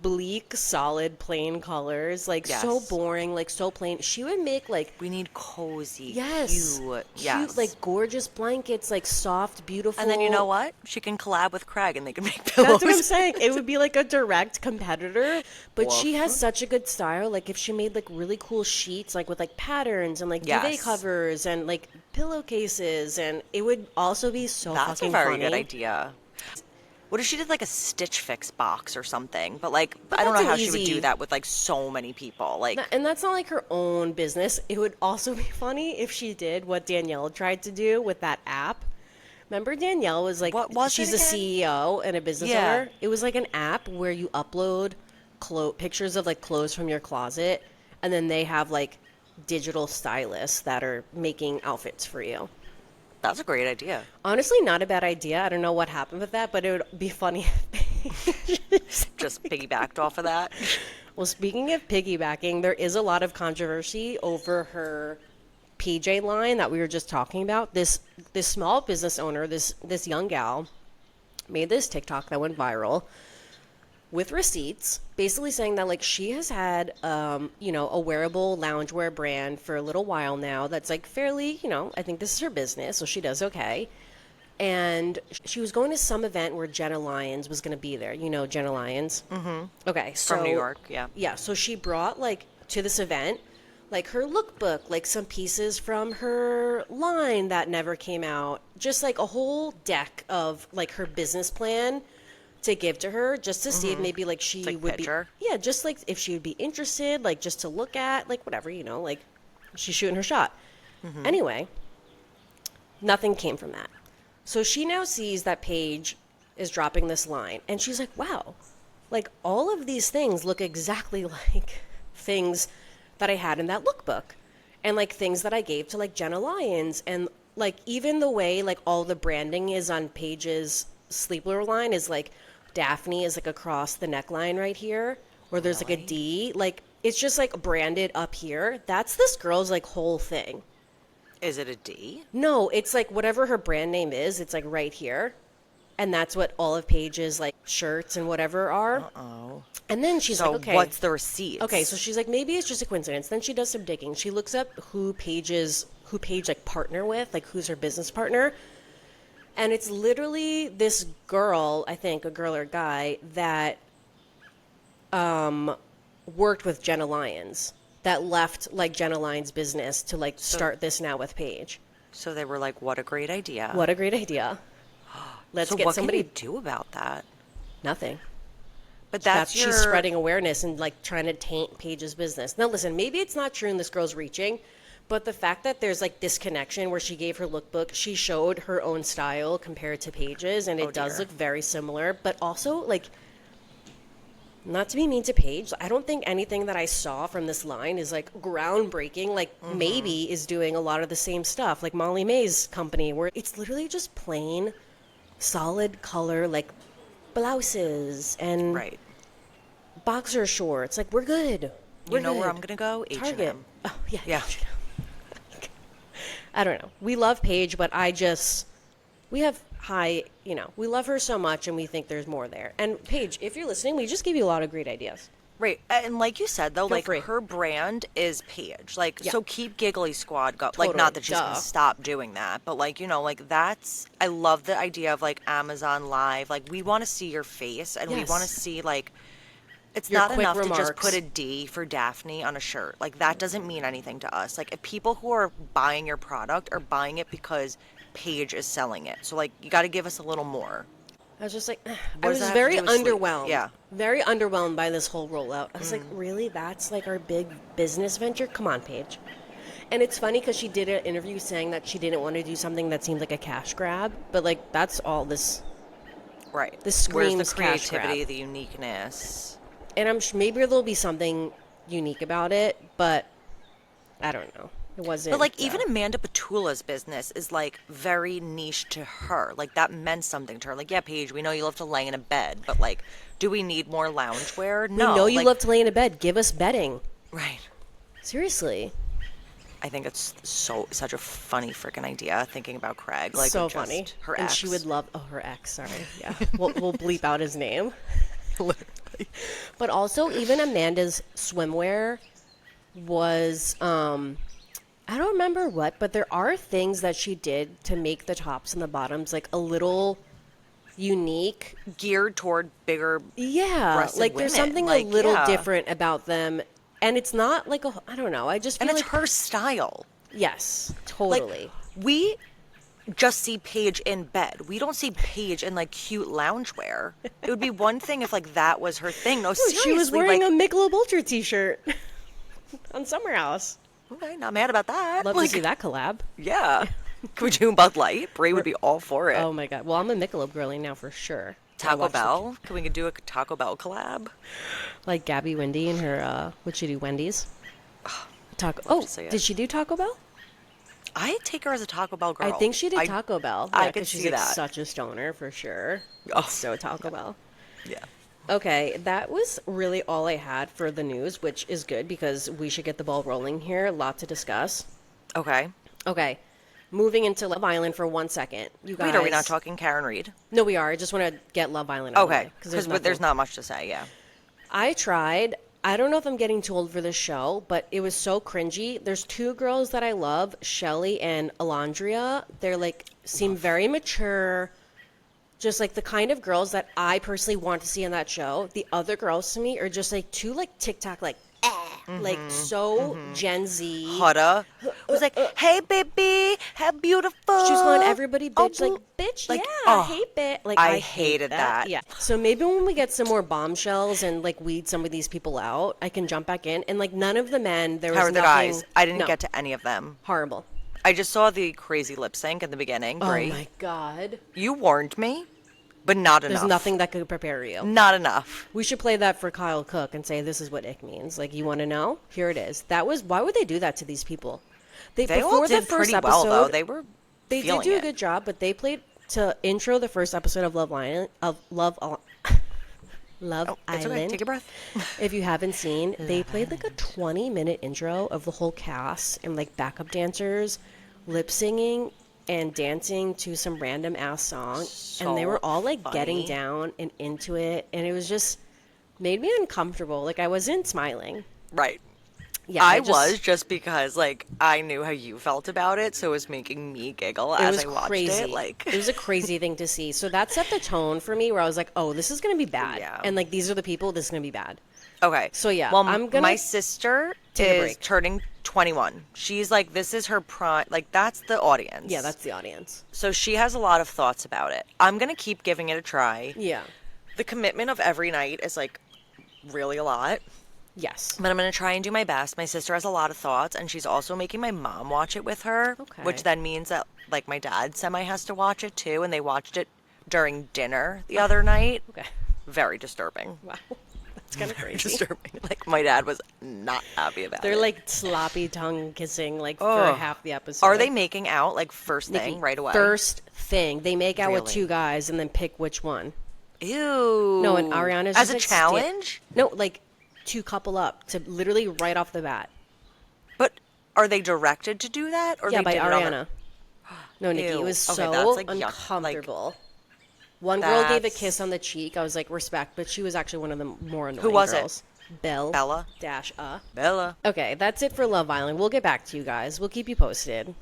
bleak, solid, plain colors, like so Yes. boring, like so plain. She would make like We need cozy, yes, cute, like gorgeous blankets, like soft, beautiful. And then you know what? She can collab with Craig and they can make pillows. That's what I'm saying. It would be like a direct competitor, but she Woof. has such a good style. Like if she made like really cool sheets, like with like patterns and like duvet Yes. covers and like pillowcases, and it would also be so That's a fucking very funny. good idea. What if she did like a Stitch Fix box or something? But like, But I don't know that's how an she would easy- do that with like so many people. Like, And that's not like her own business. It would also be funny if she did what Danielle tried to do with that app. Remember Danielle was like, What was she's it a again? CEO and a business Yeah. owner. It was like an app where you upload pictures of like clothes from your closet, and then they have like digital stylists that are making outfits for you. that's a great idea. Honestly, not a bad idea. I don't know what happened with that, but it would be funny. Just piggybacked off of that. Well, speaking of piggybacking, there is a lot of controversy over her PJ line that we were just talking about. This small business owner, this young gal, made this TikTok that went viral with receipts, basically saying that like she has had a wearable loungewear brand for a little while now that's like fairly, I think this is her business, so she does okay. And she was going to some event where Jenna Lyons was going to be there. You know Jenna Lyons? Mm-hmm. Okay, so From New York, yeah. Yeah, so she brought like to this event like her lookbook, like some pieces from her line that never came out, just like a whole deck of like her business plan to give to her, just to see if maybe like she like would picture? be, yeah, just like if she would be interested, like just to look at, like whatever, like she's shooting her shot. Anyway, nothing came from that. So she now sees that Paige is dropping this line, and she's like, wow, like all of these things look exactly like things that I had in that lookbook, and like things that I gave to like Jenna Lyons, and like even the way like all the branding is on Paige's sleepwear line is like Daphne is like across the neckline right here, where there's like a D, like it's just like branded up here. That's this girl's like whole thing. Is it a D? No, it's like whatever her brand name is, it's like right here. And that's what all of Paige's like shirts and whatever are. Oh. And then she's So like, okay. what's the receipt? Okay, so she's like, maybe it's just a coincidence. Then she does some digging. She looks up who Paige like partner with, like who's her business partner. And it's literally this girl, I think, a girl or a guy, that worked with Jenna Lyons, that left like Jenna Lyons' business to like start this now with Paige. So they were like, what a great idea. What a great idea. Let's so get what somebody. can you do about that? Nothing. But that's she's spreading awareness and like trying to taint Paige's business. Now listen, maybe it's not true and this girl's reaching, but the fact that there's like this connection where she gave her lookbook, she showed her own style compared to Paige's, and it does look very similar. But also, like, not to be mean to Paige, I don't think anything that I saw from this line is like groundbreaking. Like maybe is doing a lot of the same stuff, like Molly May's company, where it's literally just plain, solid color, like blouses and boxer shorts. Like we're good. You know where I'm gonna go? Target. H&M. Oh yeah. Yeah. I don't know. We love Paige, but we have high, we love her so much and we think there's more there. And Paige, if you're listening, we just gave you a lot of great ideas. Right. And like you said, though, Feel like free. her brand is Paige. Like, so keep Giggly Squad going. Totally. Like, not that she's going to stop doing that, but like, like I love the idea of like Amazon Live. Like, we want to see your face and we want to see like, it's Your not quick enough remarks. to just put a D for Daphne on a shirt. Like, that doesn't mean anything to us. Like, if people who are buying your product are buying it because Paige is selling it. So, like, you got to give us a little more. I was just like, I does was that have to very do with sleep? underwhelmed. Yeah. Very underwhelmed by this whole rollout. I was like, really? That's like our big business venture? Come on, Paige. And it's funny because she did an interview saying that she didn't want to do something that seemed like a cash grab. But like, that's all this. Right. This screams Where's the cash creativity, grab. the uniqueness? And I'm sure maybe there'll be something unique about it, but I don't know. It wasn't. But like even Amanda Petula's business is like very niche to her. Like that meant something to her. Like, yeah, Paige, we know you love to lay in a bed, but like, do we need more loungewear? No. We know you like, love to lay in a bed. Give us bedding. Right. Seriously. I think it's such a funny freaking idea thinking about Craig. Like So with just funny. Her and ex. she would love. Oh, her ex. Sorry. Yeah. we'll bleep out his name. Literally. But also, even Amanda's swimwear was, I don't remember what, but there are things that she did to make the tops and the bottoms like a little unique. Geared toward bigger. Yeah. breasted Like there's women. something Like, a little yeah. different about them. And it's not like I don't know. I just feel And it's like her style. yes, Like totally. we just see Paige in bed. We don't see Paige in like cute loungewear. It would be one thing if like that was her thing. No, seriously. She was wearing like, a Michelob Ultra t-shirt on Summer House. okay, not mad about that. Love like, to see that collab. Yeah. Can we do Bud Light? Brie would be all for it. Oh my god. Well, I'm a Michelob girly now for sure. I Taco watched Bell? Can we do a Taco Bell collab? like Gabby Wendy and her what'd she do? Wendy's? Taco. Oh, to see it. did she do Taco Bell? I take her as a Taco Bell girl. I think she did Taco Bell. I Yeah, could 'cause she's see like that. such a stoner for sure. Oh. So Taco Bell. Yeah. Okay, that was really all I had for the news, which is good because we should get the ball rolling here. A lot to discuss. Okay. Okay, moving into Love Island for 1 second. You guys. Wait, are we not talking Karen Reed? No, we are. I just want to get Love Island out of the Okay. way, Because nothing- there's not much to say, yeah. I tried. I don't know if I'm getting too old for this show, but it was so cringy. There's two girls that I love, Shelly and Alondria. They're like, seem very mature, just like the kind of girls that I personally want to see in that show. The other girls to me are just like too like TikTok, like, like so Gen Z. Hutta was like, hey, baby, how beautiful. She was calling everybody bitch, Oh, like, bitch, like, yeah, oh, hate bitch. Like, I hate hated that. Yeah. So maybe when we get some more bombshells and, like, weed some of these people out, I can jump back in. And, like, none of the men, there was How are the nothing. guys? I didn't no, get to any of them. Horrible. I just saw the crazy lip sync in the beginning. Brie. Oh, my God. You warned me, but not enough. There's nothing that could prepare you. Not enough. We should play that for Kyle Cook and say, this is what ick means. Like, you want to know? Here it is. Why would they do that to these people? They all before did the first pretty episode, well, though. They were They did feeling do a it. good job, but they played to intro the first episode of Love Island. It's okay. Take a breath. If you haven't seen, they played like a 20-minute intro of the whole cast and like backup dancers lip singing and dancing to some random ass song, and they were all like getting funny. down and into it, and it was just made me uncomfortable. Like I wasn't smiling. Right. Yeah, I was just because like I knew how you felt about it, so it was making me giggle It as was I watched crazy. it. Like It was a crazy thing to see. So that set the tone for me, where I was like, "Oh, this is gonna be bad." Yeah. And like these are the people. This is gonna be bad. okay. So, yeah, Well, I'm gonna my sister take a is break. turning 21. She's like, this is her prime. Like that's the audience. Yeah, that's the audience. So she has a lot of thoughts about it. I'm gonna keep giving it a try. Yeah. The commitment of every night is like really a lot. Yes. But I'm going to try and do my best. My sister has a lot of thoughts, and she's also making my mom watch it with her, Okay. which then means that like my dad semi has to watch it too, and they watched it during dinner the other night. Okay. Very disturbing. Wow. That's kind of Very crazy. disturbing. Like my dad was not happy about it. They're like sloppy tongue kissing like for Ugh. half the episode. Are they making out like first Nikki, thing right away? First thing. They make out with Really? 2 guys and then pick which one. Ew. No, and Ariana's as just a like challenge. No, like to couple up to literally right off the bat. But are they directed to do that, or Yeah, they by did it on their- Ariana. No, Nikki, it Ew. was Okay, so that's, like, yuck. uncomfortable. One girl gave a That's- kiss on the cheek. I was like, respect, but she was actually one of the more annoying Who was it? girls. Belle. Bella. Bella. Okay, that's it for Love Island. We'll get back to you guys. We'll keep you posted.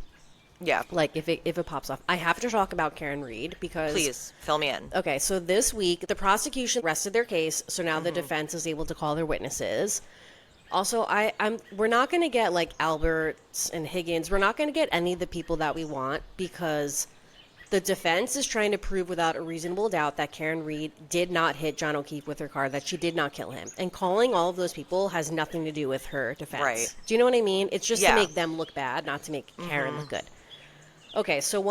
Yeah. Like if it pops off. I have to talk about Karen Reed because Please fill me in. Okay, so this week the prosecution rested their case, so now the defense is able to call their witnesses. Also, we're not going to get like Alberts and Higgins. We're not going to get any of the people that we want because the defense is trying to prove without a reasonable doubt that Karen Reed did not hit John O'Keefe with her car, that she did not kill him. And calling all of those people has nothing to do with her defense. Right. Do you know what I mean? It's just Yeah. to make them look bad, not to make Karen look good. Okay, so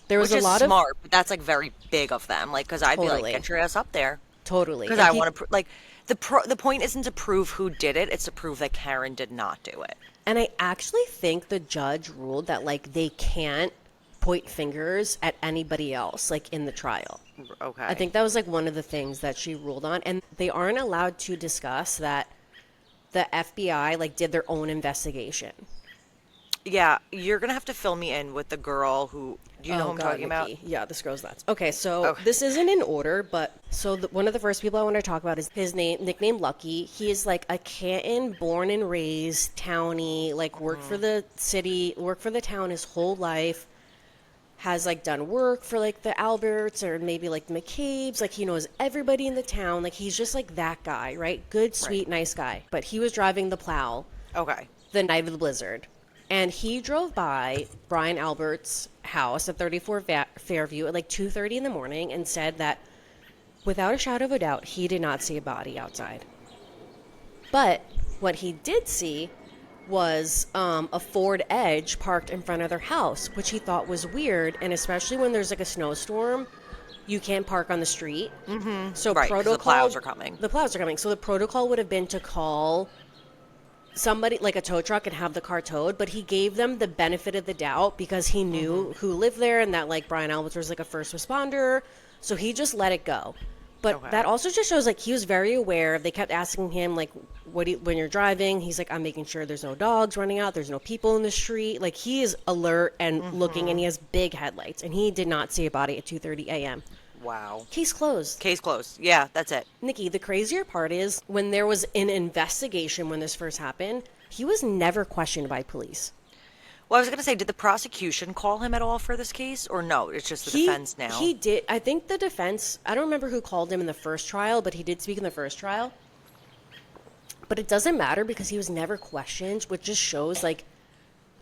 there was Which a is lot smart, but that's like very big of them. Like, because I'd be Totally. like, get your ass up there. Totally. Because And I he- want to like the point isn't to prove who did it; it's to prove that Karen did not do it. And I actually think the judge ruled that like they can't point fingers at anybody else like in the trial. Okay. I think that was like one of the things that she ruled on, and they aren't allowed to discuss that the FBI like did their own investigation. Yeah, you're gonna have to fill me in with the girl who. Do you know who I'm talking about? Nikki. Yeah, this girl's nuts. Okay, so Okay. this isn't in order, but so one of the first people I want to talk about is his nickname Lucky. He is like a Canton, born and raised, townie, like worked for the city, worked for the town his whole life. Has like done work for like the Alberts or maybe like the McCabe's. Like he knows everybody in the town. Like he's just like that guy, right? Good, sweet, nice guy. But he was driving the plow Okay. the night of the blizzard. And he drove by Brian Albert's house at 34 Fairview at like 2:30 in the morning and said that without a shadow of a doubt, he did not see a body outside. But what he did see was a Ford Edge parked in front of their house, which he thought was weird. And especially when there's like a snowstorm, you can't park on the street. Mm-hmm. So Right, 'cause the plows are coming. The plows are coming. So the protocol would have been to call somebody like a tow truck and have the car towed, but he gave them the benefit of the doubt because he knew who lived there and that like Brian Alberts was like a first responder, so he just let it go. But Okay. that also just shows like he was very aware. They kept asking him like, when you're driving, he's like, I'm making sure there's no dogs running out, there's no people in the street. Like he is alert and looking, and he has big headlights, and he did not see a body at 2:30 a.m. Wow. Case closed. Case closed. Yeah, that's it. Nikki, the crazier part is when there was an investigation when this first happened, he was never questioned by police. Well, I was gonna say, did the prosecution call him at all for this case, or no? It's just the defense now. He did. I think the defense, I don't remember who called him in the first trial, but he did speak in the first trial. But it doesn't matter because he was never questioned, which just shows like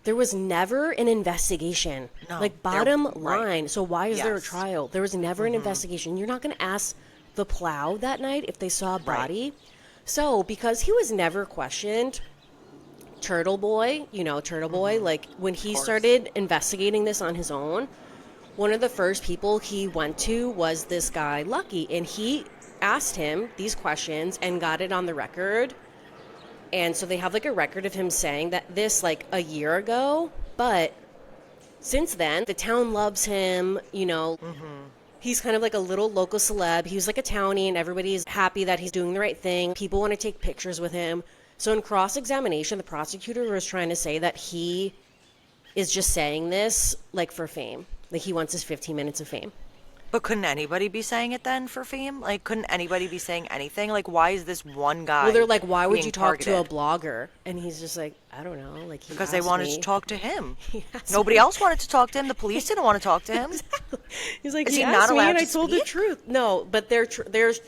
there was never an investigation. No, Like there- bottom right. line. So why is there a Yes. trial? There was never an investigation. You're not going to ask the plow that night if they saw a body. So because he was never questioned, Turtle Boy, like when he course. started investigating this on his own, one of the first people he went to was this guy, Lucky, and he asked him these questions and got it on the record. And so they have like a record of him saying that this like a year ago, but since then, the town loves him, He's kind of like a little local celeb. He was like a townie, and everybody's happy that he's doing the right thing. People want to take pictures with him. So in cross-examination, the prosecutor was trying to say that he is just saying this like for fame. Like he wants his 15 minutes of fame. But couldn't anybody be saying it then for fame? Like, couldn't anybody be saying anything? Like, why is this one guy? Well, they're like, why would being you talk to a targeted? blogger? And he's just like, I don't know. Like Because they wanted to talk to him. asked Nobody else wanted to talk to him. The police didn't want to talk to him. He's like, Is he he asked not me allowed and I to told the speak? truth. No, but they're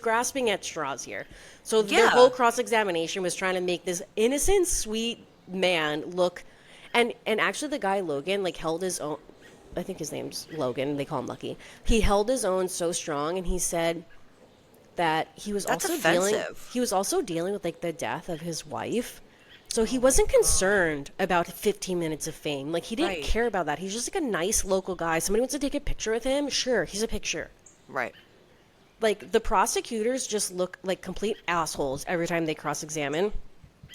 grasping at straws here. So their Yeah. whole cross-examination was trying to make this innocent, sweet man look, and actually the guy Logan like held his own. I think his name's Logan. They call him Lucky. He held his own so strong, and he said, that he was That's also offensive. dealing with like the death of his wife. So he wasn't concerned about 15 minutes of fame. Like he didn't Right. care about that. He's just like a nice local guy. Somebody wants to take a picture with him. Sure, he's a picture. Right. Like the prosecutors just look like complete assholes every time they cross-examine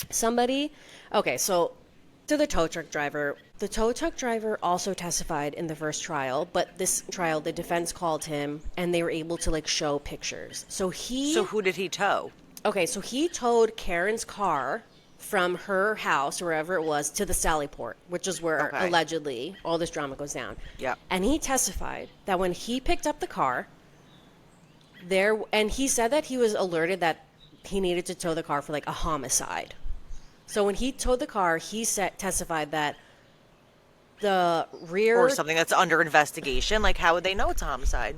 somebody. Okay, so to the tow truck driver. The tow truck driver also testified in the first trial, but this trial the defense called him and they were able to like show pictures. So who did he tow? Okay, so he towed Karen's car from her house, wherever it was, to the Sallyport, which is where Okay. allegedly all this drama goes down. Yep. And he testified that when he picked up the car, and he said that he was alerted that he needed to tow the car for like a homicide. So when he towed the car, he testified that the rear Or something that's under investigation. Like, how would they know it's a homicide?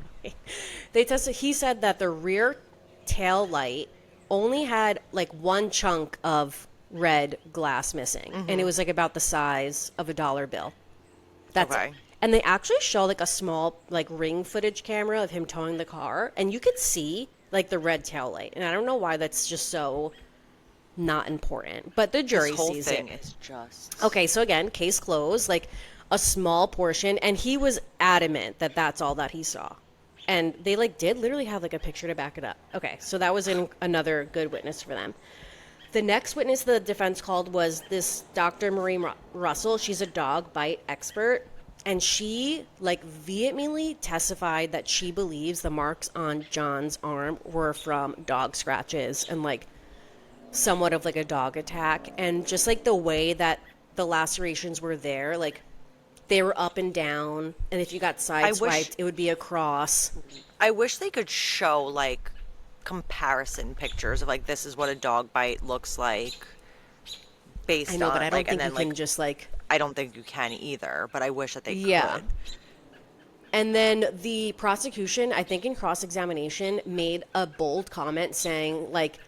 He said that the rear tail light only had like one chunk of red glass missing, and it was like about the size of a dollar bill. That's Okay. it. And they actually show like a small like ring footage camera of him towing the car, and you could see like the red tail light. And I don't know why that's just so not important, but the jury This whole sees thing it. is just... Okay, so again, case closed, like a small portion, and he was adamant that that's all that he saw. And they like did literally have like a picture to back it up. Okay, so that was another good witness for them. The next witness the defense called was this Dr. Marie Russell. She's a dog bite expert, and she like vehemently testified that she believes the marks on John's arm were from dog scratches and like somewhat of like a dog attack, and just like the way that the lacerations were there, like they were up and down, and if you got sideswiped, it would be a cross. I wish they could show, like, comparison pictures of, like, this is what a dog bite looks like based on... I know, but I don't like, think and you then, can just like... I don't think you can either, but I wish that they Yeah. could. And then the prosecution, I think in cross-examination, made a bold comment saying, like,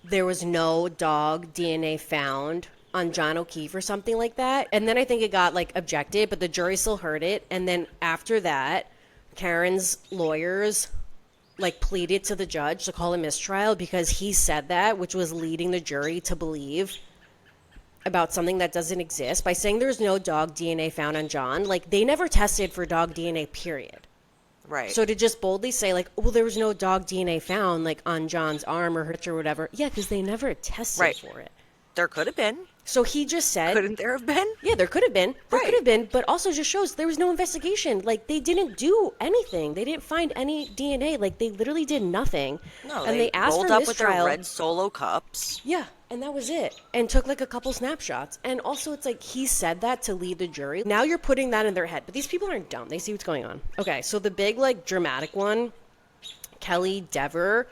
there was no dog DNA found on John O'Keefe or something like that. And then I think it got, like, objected, but the jury still heard it. And then after that, Karen's lawyers, like, pleaded to the judge to call a mistrial because he said that, which was leading the jury to believe about something that doesn't exist by saying there's no dog DNA found on John. Like, they never tested for dog DNA, period. Right. So to just boldly say, like, well, there was no dog DNA found, like, on John's arm or hurt or whatever. Yeah, because they never tested for it. There could have been. So he just said... Couldn't there have been? Yeah, there could have been. There Right. could have been, but also just shows there was no investigation. Like, they didn't do anything. They didn't find any DNA. Like, they literally did nothing. No, and they asked rolled for up with their mistrial. red Solo cups. Yeah, and that was it. And took like a couple snapshots. And also it's like he said that to lead the jury. Now you're putting that in their head. But these people aren't dumb. They see what's going on. Okay, so the big like dramatic one, Kelly Dever,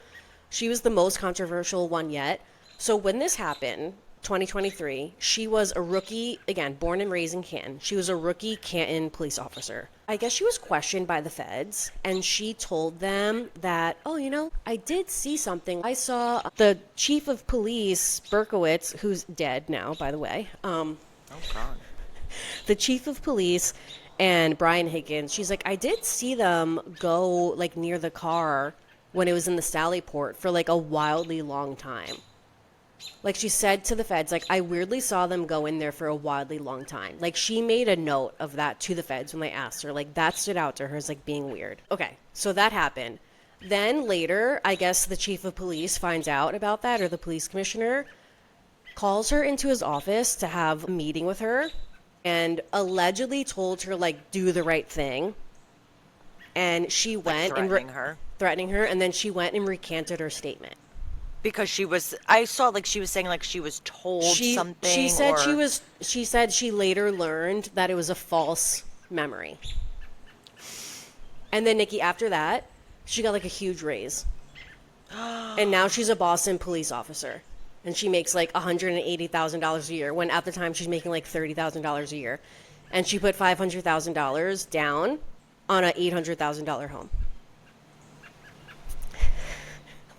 she was the most controversial one yet. So when this happened, 2023, she was a rookie, again, born and raised in Canton. She was a rookie Canton police officer. I guess she was questioned by the feds, and she told them that, oh, you know, I did see something. I saw the chief of police, Berkowitz, who's dead now, by the way. Oh, God. The chief of police and Brian Higgins, she's like, I did see them go, like, near the car when it was in the Sallyport for, like, a wildly long time. Like, she said to the feds, like, I weirdly saw them go in there for a wildly long time. Like, she made a note of that to the feds when they asked her. Like, that stood out to her as, like, being weird. Okay, so that happened. Then later, I guess the chief of police finds out about that, or the police commissioner, calls her into his office to have a meeting with her, and allegedly told her, like, do the right thing. And she went threatening her. Threatening her, and then she went and recanted her statement. Because she was, I saw like she was saying like she was told something. She said or... she said she later learned that it was a false memory. And then Nikki, after that, she got like a huge raise. And now she's a Boston police officer. And she makes like $180,000 a year, when at the time she's making like $30,000 a year. And she put $500,000 down on an $800,000 home.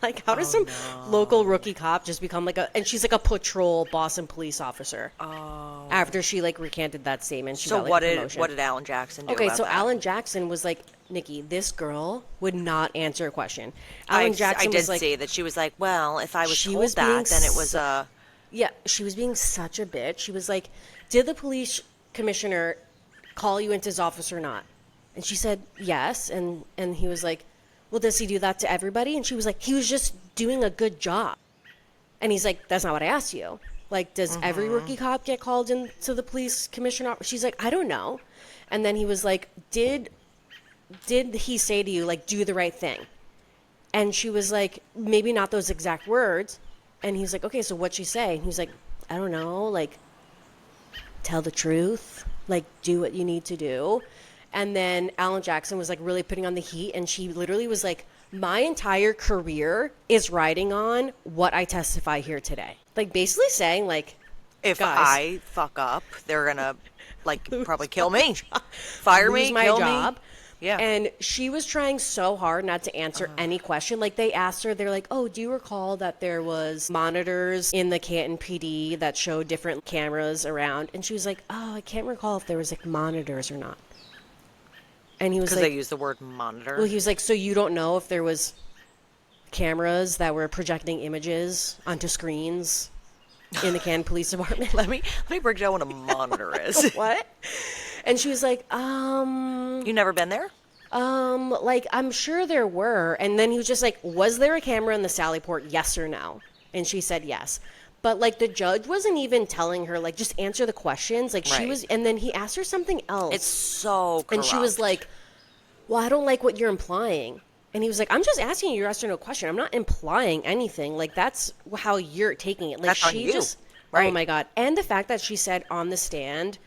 Like, how does some local rookie cop just become like and she's like a patrol Boston police officer. Oh. After she like recanted that statement, she got like a promotion. What did Alan Jackson do Okay, about so that? Alan Jackson was like Nikki, this girl would not answer a question. Alan Jackson I did was like, see that she was like, well, if I was she told was being that, then it was yeah, she was being such a bitch. She was like, did the police commissioner call you into his office or not? And she said, yes. And he was like, well, does he do that to everybody? And she was like, he was just doing a good job. And he's like, that's not what I asked you. Like, does every rookie cop get called into the police commissioner office? She's like, I don't know. And then he was like, did he say to you, like, do the right thing? And she was like, maybe not those exact words. And he's like, okay, so what'd she say? And he's like, I don't know, like, tell the truth, like, do what you need to do. And then Alan Jackson was like really putting on the heat, and she literally was like, my entire career is riding on what I testify here today. Like, basically saying, like, if guys, I fuck up, they're gonna like probably kill me, fire me, lose my kill job. me. Yeah. And she was trying so hard not to answer any question. Like, they asked her, they're like, oh, do you recall that there was monitors in the Canton PD that showed different cameras around? And she was like, oh, I can't recall if there was like monitors or not. And he was like, because they use the word monitor. well, he was like, so you don't know if there was cameras that were projecting images onto screens in the Canton Police Department? let me break down what a monitor is. What? And she was like, You never been there? like, I'm sure there were. And then he was just like, was there a camera in the Sally Port? Yes or no? And she said yes. But, like, the judge wasn't even telling her, like, just answer the questions. Like, she Right. was, and then he asked her something else. It's so corrupt. And she was like, well, I don't like what you're implying. And he was like, I'm just asking you yes or no question. I'm not implying anything. Like, that's how you're taking it. Like, That's on she you. just, Right. oh my God. And the fact that she said on the stand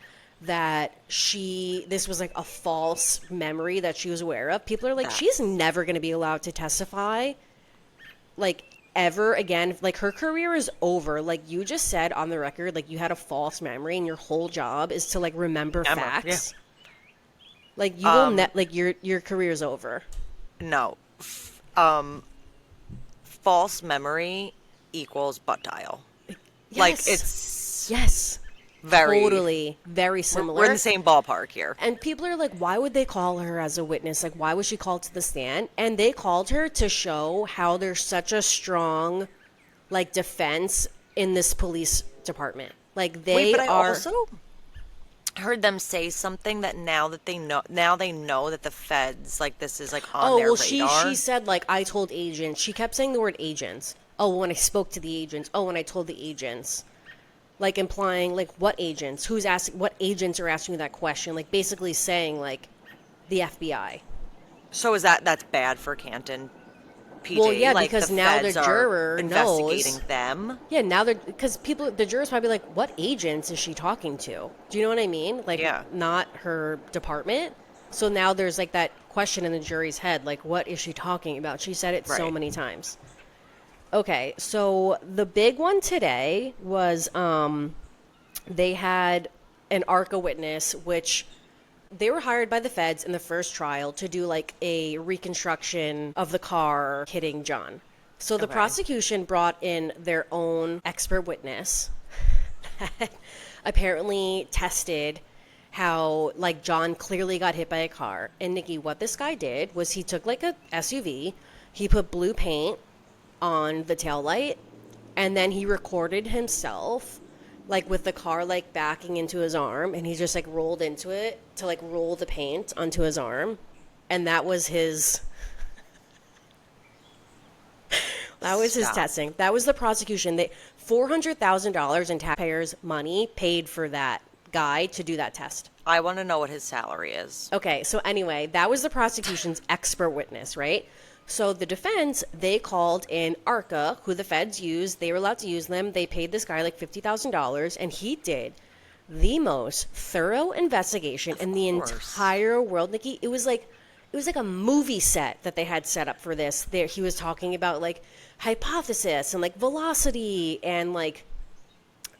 that this was like a false memory that she was aware of. People are like, she's never going to be allowed to testify, like, ever again. Like, her career is over. Like, you just said on the record, like, you had a false memory and your whole job is to, like, remember facts. Yeah. Like, you will like, your career's over. No. False memory equals butt dial. Like, Yes. it's Yes. very Totally. Very similar. We're in the same ballpark here. And people are like, why would they call her as a witness? Like, why was she called to the stand? And they called her to show how there's such a strong, like, defense in this police department. Like, they but I are. also heard them say something that now they know that the feds, like, this is, like, on their radar. She said, like, I told agents. She kept saying the word agents. Oh, when I spoke to the agents. Oh, when I told the agents. Like, implying, like, what agents? Who's asking? What agents are asking you that question? Like, basically saying, like, the FBI. So that's bad for Canton PD? Well, yeah, like, because the now the feds are juror investigating knows. them. Yeah, now because the jurors probably like, what agents is she talking to? Do you know what I mean? Like, Yeah. not her department. So now there's, like, that question in the jury's head, like, what is she talking about? She said it so Right. many times. Okay, so the big one today was they had an ARCA witness, which they were hired by the feds in the first trial to do, like, a reconstruction of the car hitting John. So the Okay. prosecution brought in their own expert witness that apparently tested how, like, John clearly got hit by a car. And Nikki, what this guy did was he took, like, a SUV, he put blue paint on the taillight, and then he recorded himself, like, with the car, like, backing into his arm, and he just, like, rolled into it to, like, roll the paint onto his arm. And that was his his testing. That was the prosecution. They $400,000 in taxpayers' money paid for that guy to do that test. I want to know what his salary is. Okay, so anyway, that was the prosecution's expert witness, right? So the defense, they called in ARCA, who the feds used. They were allowed to use them. They paid this guy like $50,000, and he did the most thorough investigation in the entire world, Nikki. It was like a movie set that they had set up for this. There, he was talking about, like, hypothesis and, like, velocity and, like,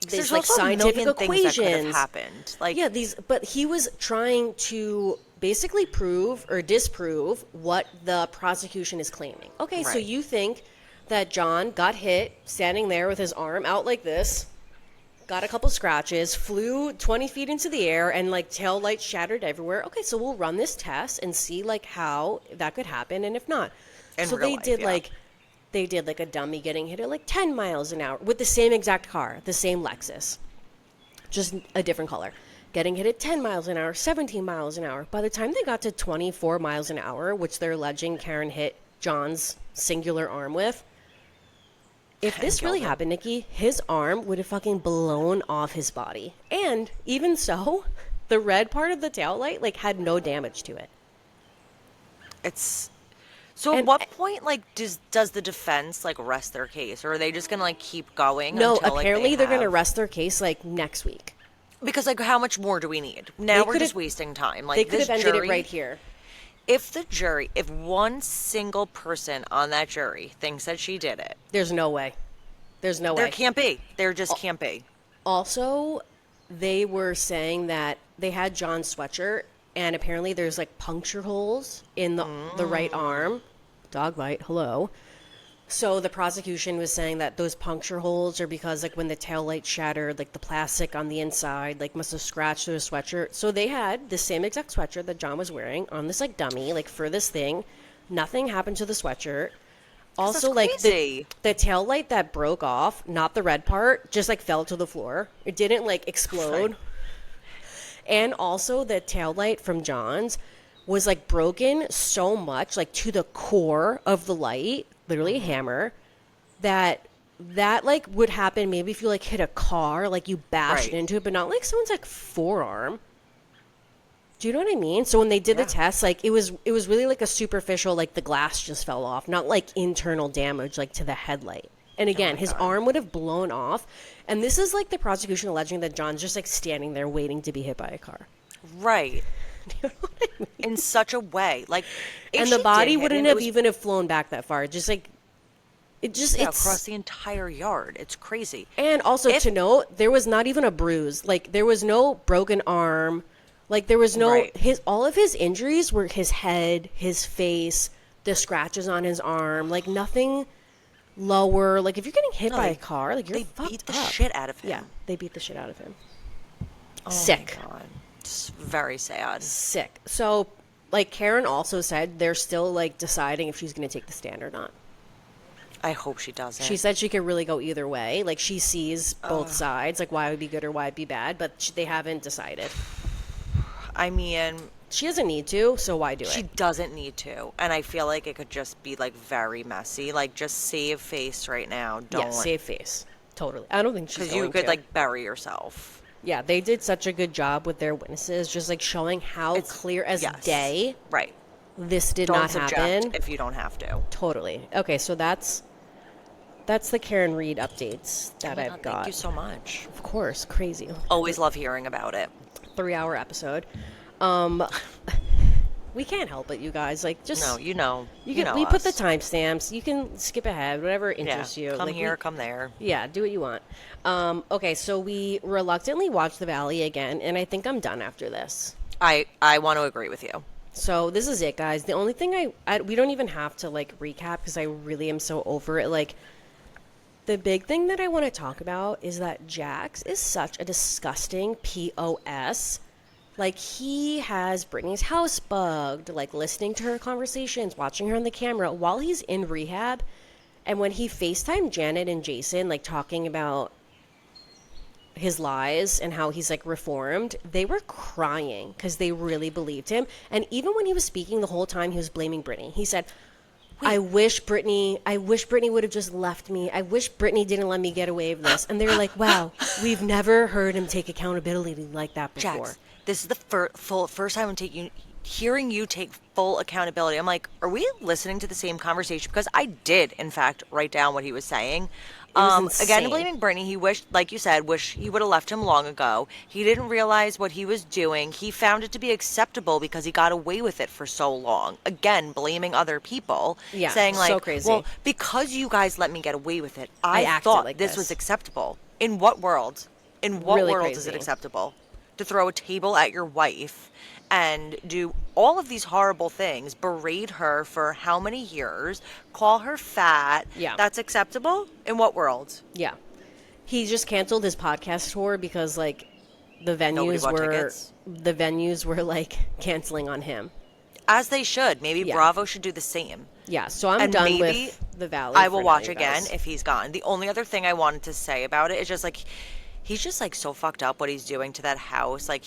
There's like, also scientific a million things that could have equations. happened. Like, Yeah, but he was trying to basically prove or disprove what the prosecution is claiming. Okay, so Right. you think that John got hit standing there with his arm out like this, got a couple scratches, flew 20 feet into the air, and like tail lights shattered everywhere. Okay, so we'll run this test and see like how that could happen, and if not. In So real they life, did yeah. like they did like a dummy getting hit at like 10 miles an hour with the same exact car, the same Lexus, just a different color. Getting hit at 10 miles an hour, 17 miles an hour. By the time they got to 24 miles an hour, which they're alleging Karen hit John's singular arm with, if this really happened, Nikki, his arm would have fucking blown off his body. And even so, the red part of the taillight like had no damage to it. It's so at what point like does the defense like rest their case, or are they just gonna like keep going? No, until, apparently like, they're going to rest their case like next week. because like how much more do we need? Now we're just wasting time. Like They could this have ended jury, it right here. if one single person on that jury thinks that she did it, There's no way. There's no there way. can't be. There just can't be. Also, they were saying that they had John's sweatshirt, and apparently there's like puncture holes in the right arm. Dog bite, hello. So the prosecution was saying that those puncture holes are because like when the tail light shattered, like the plastic on the inside like must have scratched through the sweatshirt. So they had the same exact sweatshirt that John was wearing on this like dummy, like for this thing. Nothing happened to the sweatshirt. Also, like the tail light that broke off, not the red part, just like fell to the floor. It didn't like explode. And also the tail light from John's was like broken so much, like to the core of the light, literally a hammer, that like would happen maybe if you like hit a car, like you bashed into it, but not like someone's like forearm. Do you know what I mean? So when they did the test, like it was really like a superficial, like the glass just fell off, not like internal damage like to the headlight. And again, his arm would have blown off. And this is like the prosecution alleging that John's just like standing there waiting to be hit by a car. Right. Do you know what I mean? In such a way, like, and the body wouldn't have even have flown back that far. Just like it's across the entire yard. It's crazy. And also to note, there was not even a bruise. Like there was no broken arm. Like there was no all of his injuries were his head, his face, the scratches on his arm. Like nothing lower. Like if you're getting hit by a car, like you're fucked up. They beat the shit out of him. Yeah, they beat the shit out of him. Oh Sick. My God. It's very sad. Sick. So, like Karen also said, they're still like deciding if she's going to take the stand or not. I hope she doesn't. She said she could really go either way. Like she sees both sides, like why it would be good or why it'd be bad, but they haven't decided. I mean, she doesn't need to, so why do it? She doesn't need to, and I feel like it could just be like very messy. Like just save face right now. Don't save face. Totally. I don't think she's going to. Because you could like bury yourself. Yeah, they did such a good job with their witnesses, just like showing how it's clear as day. Right. This did not happen. If you don't have to. Totally. Okay, so that's the Karen Reed updates that I've got. Thank you so much. Of course, crazy. Always love hearing about it. 3-hour episode. We can't help it, you guys. Like, just no, you know we put the timestamps. You can skip ahead, whatever interests you. Come like, here, come there. Yeah, do what you want. Okay, so we reluctantly watched The Valley again, and I think I'm done after this. I want to agree with you. So this is it, guys. The only thing we don't even have to like recap because I really am so over it. Like, the big thing that I want to talk about is that Jax is such a disgusting POS. Like, he has Brittany's house bugged, like, listening to her conversations, watching her on the camera while he's in rehab. And when he FaceTimed Janet and Jason, like, talking about his lies and how he's, like, reformed, they were crying because they really believed him. And even when he was speaking the whole time, he was blaming Brittany. He said, I wish Brittany would have just left me. I wish Brittany didn't let me get away with this. And they were like, wow, we've never heard him take accountability like that before. Jax, this is the first time I'm hearing you take full accountability. I'm like, are we listening to the same conversation? Because I did, in fact, write down what he was saying. Again, blaming Brittany, he wished, like you said, he would have left him long ago. He didn't realize what he was doing. He found it to be acceptable because he got away with it for so long. Again, blaming other people. Yeah, saying like, so crazy. Well, because you guys let me get away with it, I thought like this was acceptable. In what world? In what really world crazy. is it acceptable? To throw a table at your wife and do all of these horrible things, berate her for how many years, call her fat. Yeah. That's acceptable? In what world? Yeah. He just canceled his podcast tour because like Nobody bought tickets. the venues were like canceling on him. As they should. Maybe Yeah. Bravo should do the same. Yeah, so I'm And done maybe with the Valley. I will for now, watch you again guys. if he's gone. The only other thing I wanted to say about it is just like he's just like so fucked up what he's doing to that house. Like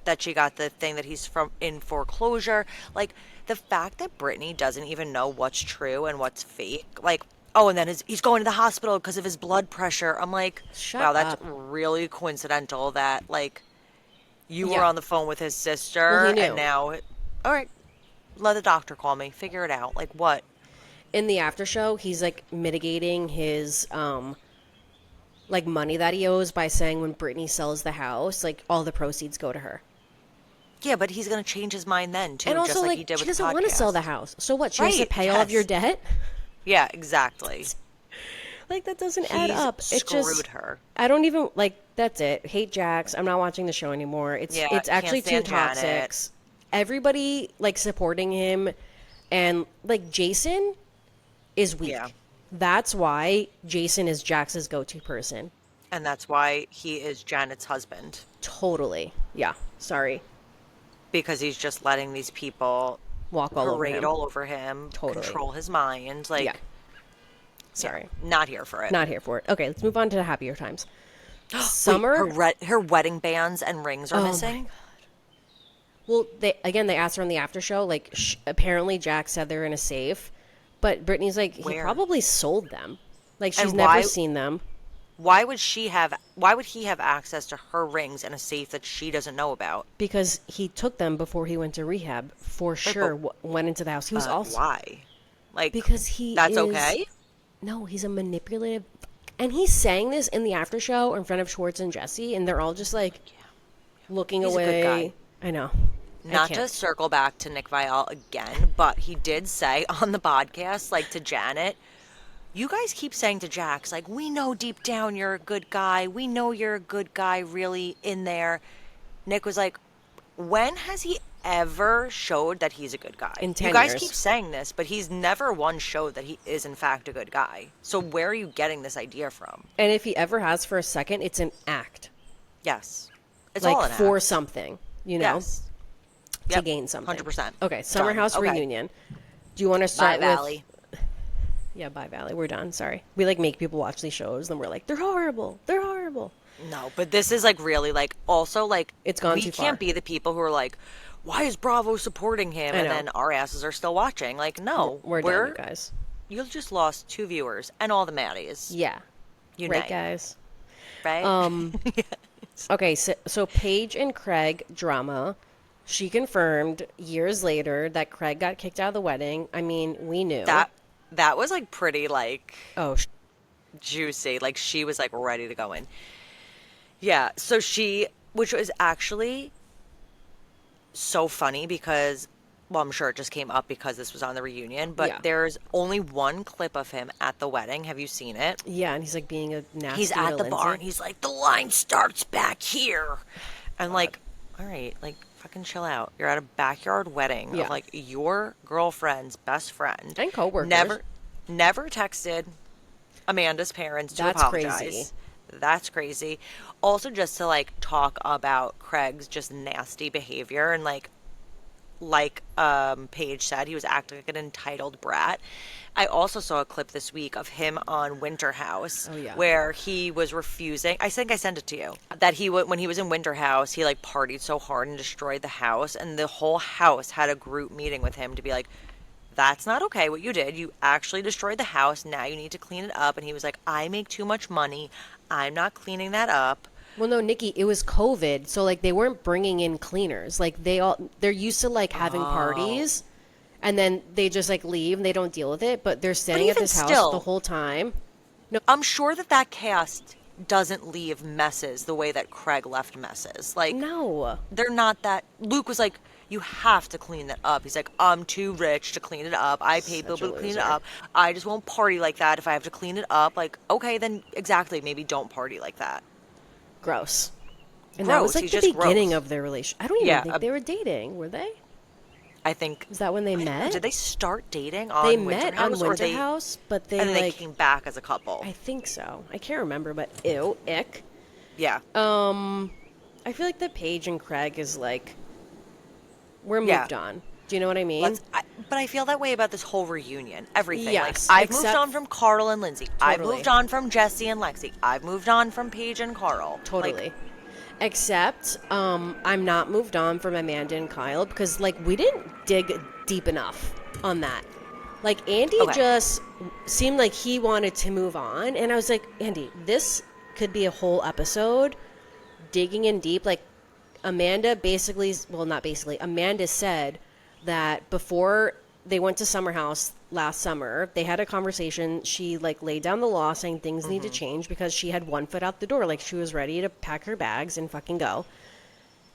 that she got the thing that he's from in foreclosure. Like the fact that Brittany doesn't even know what's true and what's fake. Like, oh, and then he's going to the hospital because of his blood pressure. I'm like, Shut wow, that's up. really coincidental that like you were Yeah. on the phone with his Well, sister he knew. and now all right, let the doctor call me. Figure it out. Like what? In the after show, he's like mitigating his like money that he owes by saying when Brittany sells the house, like all the proceeds go to her. Yeah, but he's going to change his mind then, too, And just also, like like, he did she with the doesn't want to sell podcast. the house. So what? She has to Right, pay all of your yes. debt? Yeah, exactly. Like, that doesn't add He's up. It screwed just, her. I don't even, like, that's it. Hate Jax. I'm not watching the show anymore. It's Yeah, it's actually too can't stand toxic. Janet. Everybody, like, supporting him. And, like, Jason is weak. Yeah. That's why Jason is Jax's go-to person. And that's why he is Janet's husband. Totally. Yeah. Sorry. Because he's just letting these people Walk all over parade him. all over him, Totally. control his mind. Like, Yeah. Sorry. not here for it. Not here for it. Okay, let's move on to happier times. Wait, Summer. her wedding bands and rings are Oh my missing? Well, they asked her on the after show. Like, apparently Jax said they're in a safe, but Brittany's like, he Where? probably sold them. Like, she's And never why- seen them Why would he have access to her rings in a safe that she doesn't know about? because he took them before he went to rehab. For sure, went into the house. He was also Why? Like, because he that's is, okay? No, he's a manipulative, and he's saying this in the after show in front of Schwartz and Jesse, and they're all just like looking He's a away. good guy. I know. I Not can't. to circle back to Nick Viall again, but he did say on the podcast, like to Janet, you guys keep saying to Jax, like, we know deep down you're a good guy. We know you're a good guy really in there. Nick was like, when has he ever showed that he's a good guy? In 10 you guys years. keep saying this, but he's never once showed that he is in fact a good guy. So where are you getting this idea from? And if he ever has for a second, it's an act. Yes. It's Like all an for act. something, you know, Yes. to Yep, gain something. 100%. Okay, Summer Done. House Okay. reunion. Do you want to Bye, start with? Valley. Yeah, bye, Valley. We're done. Sorry. We like make people watch these shows, and we're like, they're horrible. They're horrible. No, but this is like really like also like It's gone we too can't far. be the people who are like, why is Bravo supporting him? I And know. then our asses are still watching. Like, no, We're done, you guys. You just lost 2 viewers and all the Maddies. Yeah. Unite, Right, guys. right? Okay, so Paige and Craig drama. She confirmed years later that Craig got kicked out of the wedding. I mean, we knew. that was like pretty like Oh, juicy. Like she was like ready to go in. Yeah, so which was actually so funny because, well, I'm sure it just came up because this was on the reunion, but Yeah. there's only one clip of him at the wedding. Have you seen it? yeah, and he's like being a nasty. He's at the Lindsay. bar and he's like, the line starts back here. And like, all right, like fucking chill out. You're at a backyard wedding Yeah. of like your girlfriend's best friend. And coworkers. Never texted Amanda's parents to That's apologize. crazy. That's crazy. Also, just to like talk about Craig's just nasty behavior and like Paige said, he was acting like an entitled brat. I also saw a clip this week of him on Winter House, Oh, yeah. where he was refusing. I think I sent it to you. That when he was in Winter House, he like partied so hard and destroyed the house, and the whole house had a group meeting with him to be like, that's not okay what you did. You actually destroyed the house. Now you need to clean it up. And he was like, I make too much money. I'm not cleaning that up. Well, no, Nikki, it was COVID, so like they weren't bringing in cleaners. Like they're used to like having parties, and then they just like leave and they don't deal with it. But they're staying at even this house still- the whole time. I'm sure that cast doesn't leave messes the way that Craig left messes. Like, No, they're not that. Luke was like, you have to clean that up. He's like, I'm too rich to clean it up. I pay people Such a to clean it loser. up. I just won't party like that if I have to clean it up. Like, okay, then exactly. Maybe don't party like that. gross. And that was Gross, like he's the just beginning gross. of their relationship. I don't even Yeah, think they were dating, were they? I think. Is that when they I don't know, met? did they start dating They on Winter met on House, or Winter they House, but they and then they like came back as a couple? I think so. I can't remember, but ew, ick. Yeah. I feel like the Paige and Craig is like we're Yeah. moved on. Do you know what I mean? But I feel that way about this whole reunion. Everything. Like, Yes, I've moved except on from Carl and Lindsay. I've totally, moved on from Jesse and Lexi. I've moved on from Paige and Carl. Like, totally. Except I'm not moved on from Amanda and Kyle because like we didn't dig deep enough on that. Like Andy okay. just seemed like he wanted to move on, and I was like, Andy, this could be a whole episode digging in deep. Like Amanda basically, well, not basically, Amanda said that before they went to Summer House last summer, they had a conversation. She like laid down the law saying things need to change because she had one foot out the door. Like she was ready to pack her bags and fucking go.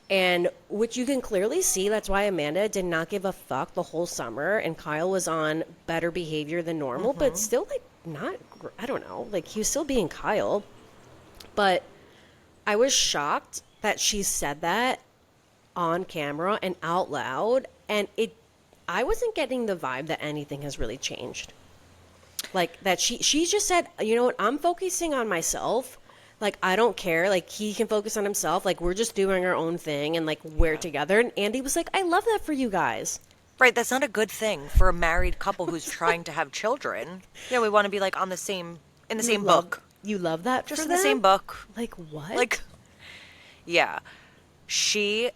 And which you can clearly see, that's why Amanda did not give a fuck the whole summer, and Kyle was on better behavior than normal, but still like not, I don't know, like he was still being Kyle. But I was shocked that she said that on camera and out loud, and I wasn't getting the vibe that anything has really changed. Like that she just said, you know what, I'm focusing on myself. Like I don't care. Like he can focus on himself. Like we're just doing our own thing and like we're together. And Andy was like, I love that for you guys. Right, that's not a good thing for a married couple who's trying to have children. You know, we want to be like on the same in the same book. You love that Just for in them? the same book. Like what? Like, yeah. She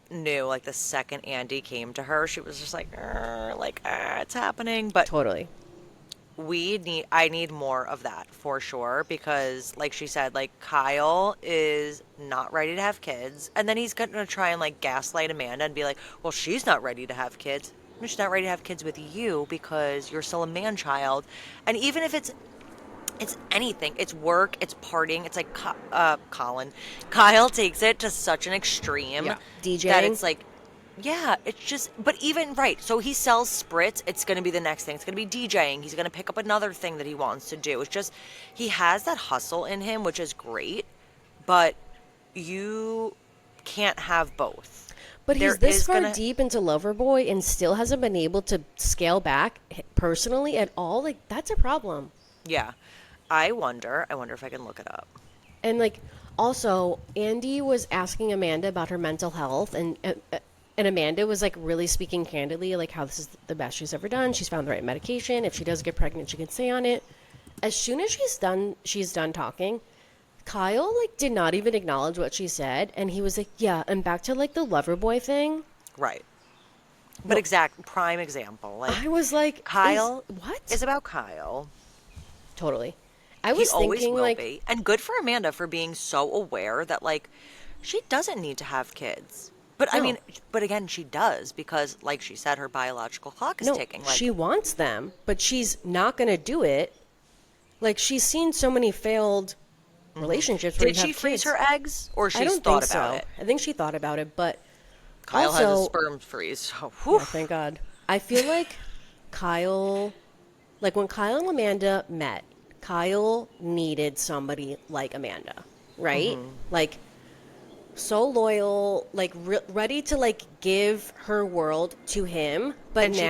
knew, like, the second Andy came to her, she was just like, it's happening. But Totally. I need more of that for sure, because like she said, like Kyle is not ready to have kids, and then he's going to try and like gaslight Amanda and be like, well, she's not ready to have kids. She's not ready to have kids with you because you're still a man child. And even if it's anything, it's work, it's partying, it's like Kyle takes it to such an extreme Yeah. DJing. that it's like, yeah, it's just, but even, right, so he sells spritz, it's going to be the next thing. It's going to be DJing. He's going to pick up another thing that he wants to do. It's just, he has that hustle in him, which is great, but you can't have both. But he's this far deep into Loverboy and still hasn't been able to scale back personally at all. Like, that's a problem. Yeah. I wonder if I can look it up. And, like, also, Andy was asking Amanda about her mental health, and Amanda was like really speaking candidly, like how this is the best she's ever done. She's found the right medication. If she does get pregnant, she can stay on it. As soon as she's done talking, Kyle like did not even acknowledge what she said, and he was like, "Yeah," and back to like the Loverboy thing. Right. But prime example. Like I was like, Kyle, what? It's about Kyle. Totally. I was always thinking will like, be. And good for Amanda for being so aware that like she doesn't need to have kids. But I No. mean, but again, she does because, like she said, her biological clock is no, ticking. Like, she wants them, but she's not going to do it. Like she's seen so many failed relationships where did you have she freeze kids. her eggs, or I she's don't thought think about so. it? I think she thought about it, but Kyle also, has a sperm freeze. So, yeah, thank God. I feel like Kyle, like when Kyle and Amanda met, Kyle needed somebody like Amanda, right? Like so loyal, like ready to like give her world to him. But And she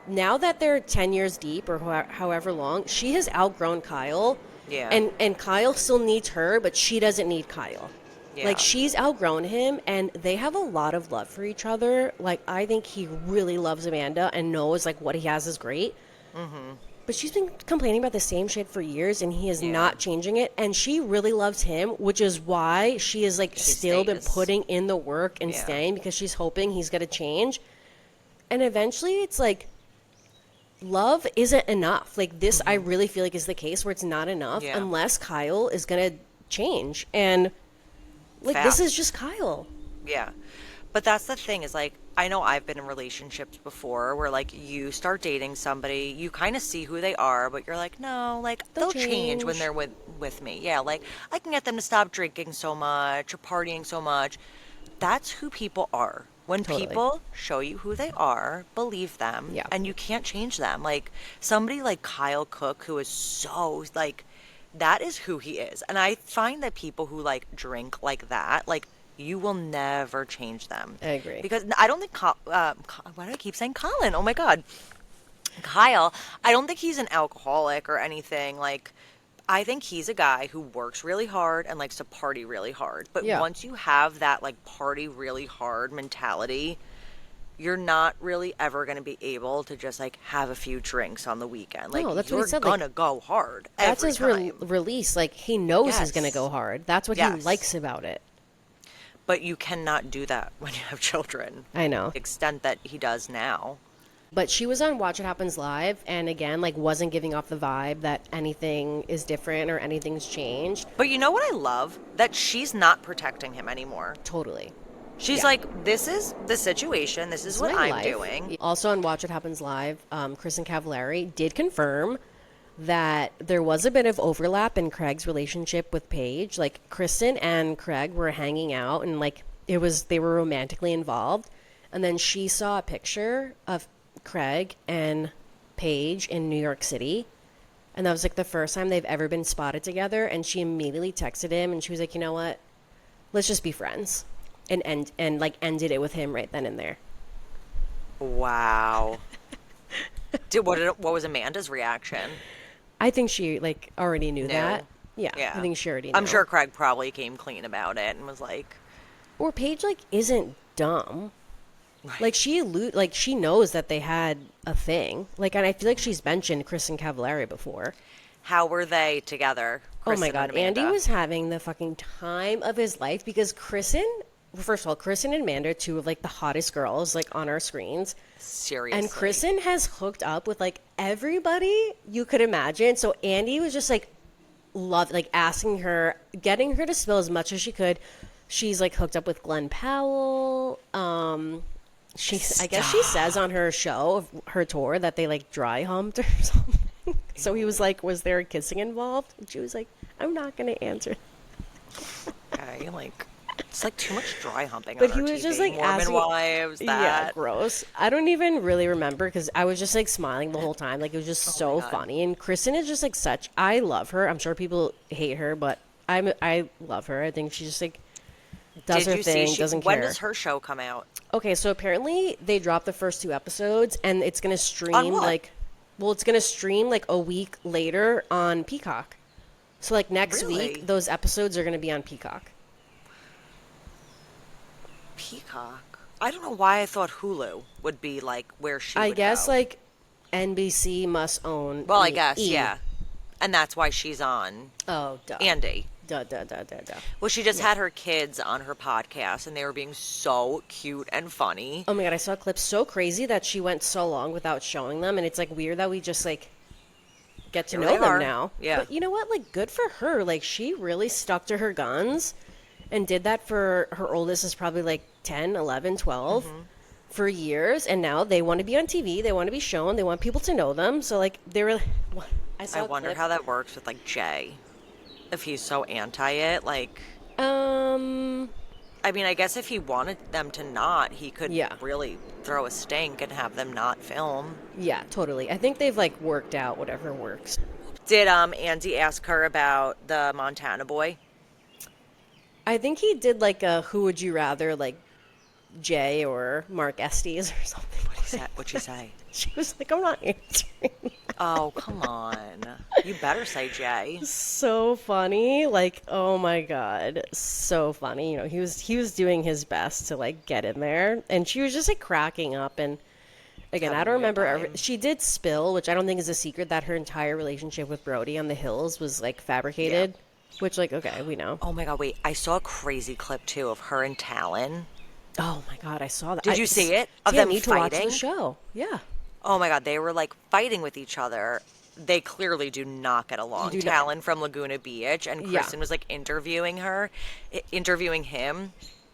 now that they're 10 years deep or however long, she has outgrown Kyle. Yeah. And Kyle still needs her, but she doesn't need Kyle. Yeah. Like she's outgrown him, and they have a lot of love for each other. Like I think he really loves Amanda and knows like what he has is great. But she's been complaining about the same shit for years, and he is not changing it. And she really loves him, which is why she is like still been putting in the work and staying, because she's hoping he's gonna change. And eventually, it's like love isn't enough. Like this, I really feel like is the case where it's not enough unless Kyle is gonna change. And like this is just Kyle. Yeah. But that's the thing is, like, I know I've been in relationships before where, like, you start dating somebody, you kind of see who they are, but you're like, no, like, they'll change when they're with me. Yeah, like, I can get them to stop drinking so much or partying so much. That's who people are. When people show you who they are, believe them, and you can't change them. Like, somebody like Kyle Cook, who is so, like, that is who he is. And I find that people who, like, drink like that, like, you will never change them. I agree. Because I don't think, why do I keep saying Colin? Oh my God. Kyle, I don't think he's an alcoholic or anything. Like, I think he's a guy who works really hard and likes to party really hard. But Yeah. once you have that, like, party really hard mentality, you're not really ever going to be able to just, like, have a few drinks on the weekend. Like, No, that's what you're he said. going Like, to go hard that's every his time. release. Like, he knows he's going to Yes. go hard. That's what he Yes. likes about it. But you cannot do that when you have children. I know. To the extent that he does now. But she was on Watch What Happens Live, and again, like, wasn't giving off the vibe that anything is different or anything's changed. But you know what I love? That she's not protecting him anymore. Totally. She's Yeah. like, this is the situation. This is what my I'm life. doing. Also on Watch What Happens Live, Kristen Cavallari did confirm that there was a bit of overlap in Craig's relationship with Paige. Like, Kristen and Craig were hanging out, and like they were romantically involved. And then she saw a picture of Craig and Paige in New York City, and that was like the first time they've ever been spotted together. And she immediately texted him, and she was like, "You know what? Let's just be friends," and ended it with him right then and there. Wow. What was Amanda's reaction? I think she like already knew that. Yeah, Yeah. I think she already knew. I'm sure Craig probably came clean about it and was like, Or Paige like isn't dumb. Right. Like she knows that they had a thing. Like, and I feel like she's mentioned Kristen Cavallari before. how were they together? Oh my Kristen God, and Amanda? Andy was having the fucking time of his life because first of all, Kristen and Amanda, two of like the hottest girls like on our screens. Seriously. And Kristen has hooked up with like everybody you could imagine. So Andy was just like asking her, getting her to spill as much as she could. She's like hooked up with Glenn Powell. I guess she says on her show, her tour, that they like dry humped or something. So he was like, "Was there kissing involved?" And she was like, "I'm not going to answer." Okay, like, it's like too much dry humping But on he our was TV. just like Mormon asking, wives, yeah, that. gross. I don't even really remember because I was just like smiling the whole time. Like, it was just so my God. funny. And Kristen is just like I love her. I'm sure people hate her, but I love her. I think she just like does Did her you thing, see doesn't when care. does her show come out? Okay, so apparently they dropped the first 2 episodes, and it's gonna stream On what? it's gonna stream like a week later on Peacock. So like next Really? week, those episodes are gonna be on Peacock. Peacock. I don't know why I thought Hulu would be like where she I would guess go. like NBC must own. Well, I E- guess, E. yeah. And that's why she's on Oh, duh. Andy. Duh. Well, she just had her kids on her podcast, and they were being so cute and funny. Oh my God, I saw clips so crazy that she went so long without showing them, and it's like weird that we just like get to Here know they them are. now. Yeah. But you know what? Like, good for her. Like, she really stuck to her guns and did that for her oldest is probably like 10, 11, 12 for years. And now they want to be on TV. They want to be shown. They want people to know them. So, like, they were. I saw I a wonder clip. how that works with like Jay. If he's so anti it, like, Um. I mean, I guess if he wanted them to not, he could Yeah. really throw a stink and have them not film. Yeah, totally. I think they've like worked out whatever works. Did Andy ask her about the Montana boy? I think he did like a who would you rather, like Jay or Mark Estes or something. What'd she say? She was like, I'm not answering. Oh, come on. You better say Jay. So funny. Like, oh my God. So funny. You know, he was doing his best to like get in there. And she was just like cracking up. And again, I Having don't a good remember. time. She did spill, which I don't think is a secret, that her entire relationship with Brody on the Hills was like fabricated. Which, like, okay, we know. Oh my God, wait. I saw a crazy clip too of her and Talon. Oh my God, I saw that. Did you see it? Of See, I them need to watch fighting? the show. Yeah. Oh my God, they were like fighting with each other. They clearly do not get along. Do not. Talon from Laguna Beach, and Yeah. Kristen was like interviewing him.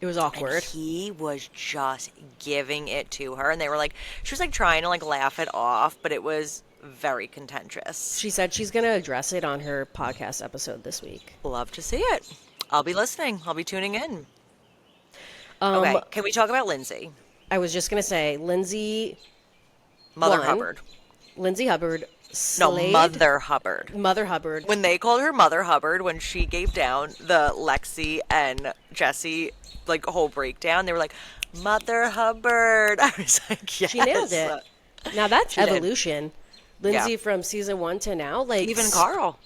It was And awkward. he was just giving it to her. And they were like, she was like trying to like laugh it off, but it was very contentious. She said she's going to address it on her podcast episode this week. Love to see it. I'll be listening. I'll be tuning in. Okay, can we talk about Lindsay? I was just going to say, Lindsay Mother One. Hubbard. Lindsay Hubbard No, Slade? Mother Hubbard. Mother Hubbard. When they called her Mother Hubbard, when she gave down the Lexi and Jesse like whole breakdown, they were like, Mother Hubbard. I was like, yes. She nailed it. Now that's She did. evolution. Lindsay Yeah. from season 1 to now, like Even Carl.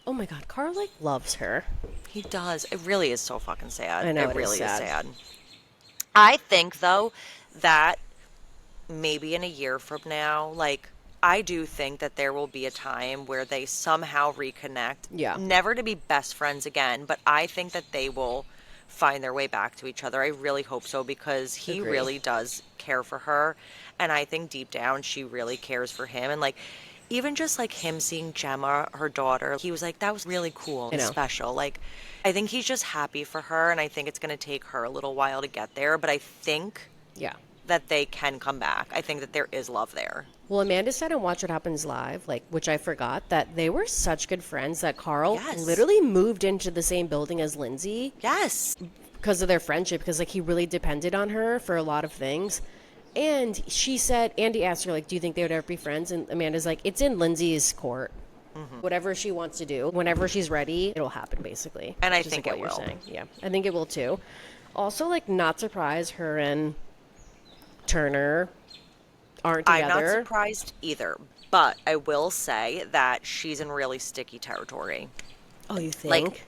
Oh my God, Carl like loves her. He does. It really is so fucking sad. I know, it it is really is sad. sad. I think though that maybe in a year from now, like I do think that there will be a time where they somehow reconnect. Yeah. Never to be best friends again, but I think that they will find their way back to each other. I really hope so because he Agree. really does care for her. And I think deep down she really cares for him. And like even just like him seeing Gemma, her daughter, he was like, that was really cool and know. special. Like I think he's just happy for her and I think it's gonna take her a little while to get there, but I think Yeah. that they can come back. I think that there is love there. Well, Amanda said in Watch What Happens Live, like, which I forgot, that they were such good friends that Carl Yes. literally moved into the same building as Lindsay Yes. because of their friendship, because like he really depended on her for a lot of things. And she said, Andy asked her, like, do you think they would ever be friends? And Amanda's like, it's in Lindsay's court. Whatever she wants to do, whenever she's ready, it'll happen, basically. And I which is, think like, it what will. you're saying. Yeah, I think it will too. Also, like, not surprised her and Turner aren't I'm not together. surprised either, but I will say that she's in really sticky territory. Oh, you think? Like,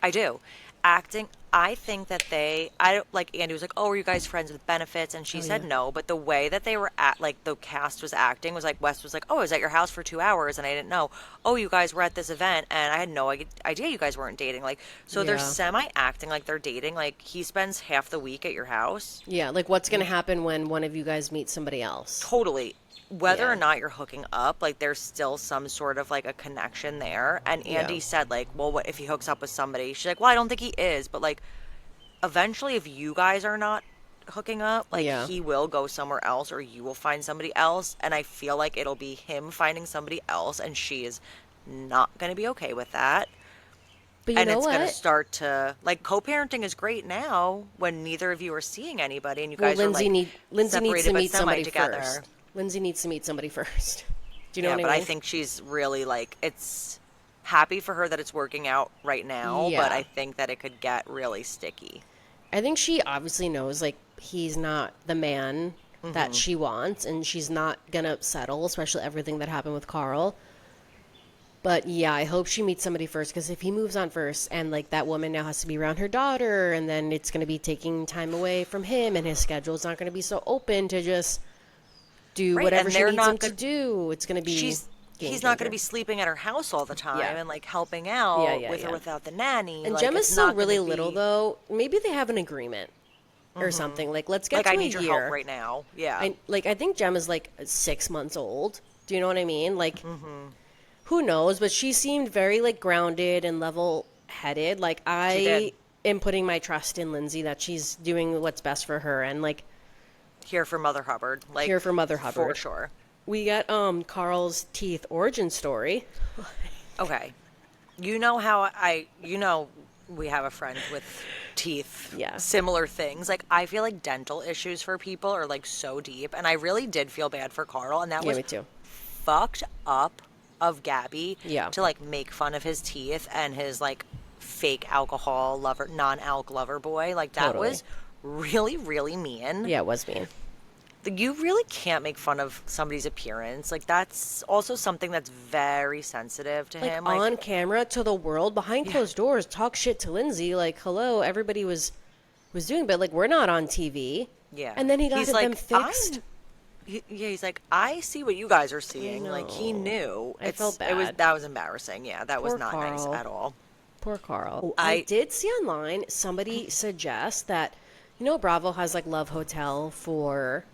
I do. Acting, I think that I don't, like, Andy was like, oh, are you guys friends with benefits? And she said yeah. no, but the way that they were like, the cast was acting was like, Wes was like, oh, I was at your house for 2 hours and I didn't know. Oh, you guys were at this event and I had no idea you guys weren't dating. Like, so they're Yeah. semi-acting like they're dating. Like, he spends half the week at your house. Yeah, like what's going to happen when one of you guys meets somebody else? Totally. Whether Yeah. or not you're hooking up, like there's still some sort of like a connection there. And Andy Yeah. said like, well, what if he hooks up with somebody? She's like, well, I don't think he is, but like eventually if you guys are not hooking up, like Yeah. he will go somewhere else or you will find somebody else. And I feel like it'll be him finding somebody else and she is not going to be okay with that. But you And know it's what? going to start to like co-parenting is great now when neither of you are seeing anybody and you Well, guys are like Lindsay needs separated to but meet somebody semi-together. first. Lindsay needs to meet somebody first. Do you know Yeah, what but I I mean? think she's really like it's happy for her that it's working out right now, Yeah. but I think that it could get really sticky. I think she obviously knows like he's not the man Mm-hmm. that she wants, and she's not gonna settle, especially everything that happened with Carl. But yeah, I hope she meets somebody first, because if he moves on first and like that woman now has to be around her daughter, and then it's gonna be taking time away from him, and his schedule's not gonna be so open to just do Right, whatever and she they're needs not him to gonna- do. It's gonna be He's not going to be sleeping at her house all the time Yeah. and like helping out Yeah, yeah, with yeah. or without the nanny. And like, Gemma's it's still not gonna really little be- though. Maybe they have an agreement or something. Like, let's get Like to I a need your year. help right now. Yeah. I think Gemma's like 6 months old. Do you know what I mean? Like, who knows? But she seemed very like grounded and level-headed. Like, She I did. am putting my trust in Lindsay that she's doing what's best for her, and like Here for Mother Hubbard. Like here for Mother For Hubbard. sure. We got Carl's teeth origin story. Okay. You know how we have a friend with teeth. Yeah. Similar things. Like, I feel like dental issues for people are like so deep. And I really did feel bad for Carl. And that Yeah, was me too. fucked up of Gabby Yeah. to like make fun of his teeth and his like fake alcohol lover, non-alc lover boy. Like, that Totally. was really, really mean. Yeah, it was mean. You really can't make fun of somebody's appearance. Like, that's also something that's very sensitive to Like him. on camera to the world, behind closed doors, talk shit to Lindsay. Like, hello, everybody was doing, but like we're not on TV. Yeah. And then he got He's them like, fixed. He's like, I see what you guys are seeing. Like, he know. knew. I felt That was embarrassing. Yeah, that was Poor not nice Carl. at all. Poor Carl. Oh, I- I did see online somebody suggest that, Bravo has like Love Hotel for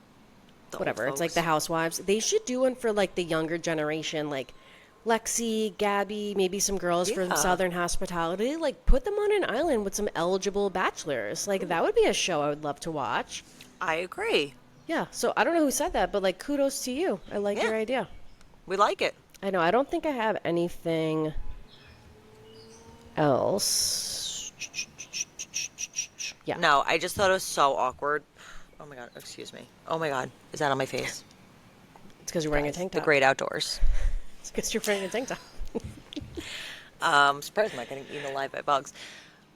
The old whatever. It's like folks. the housewives. They should do one for like the younger generation, like Lexi, Gabby, maybe some girls from Yeah. Southern Hospitality. Like, put them on an island with some eligible bachelors. Like, that would be a show I would love to watch. I agree. Yeah. So I don't know who said that, but like, kudos to you. I like Yeah. your idea. We like it. I know. I don't think I have anything else. Yeah. No, I just thought it was so awkward. Oh my God, excuse me. Oh my God, is that on my face? It's because you're wearing a Guys, tank the top. great outdoors. It's Because you're wearing a tank top. Surprised I'm not getting eaten alive by bugs.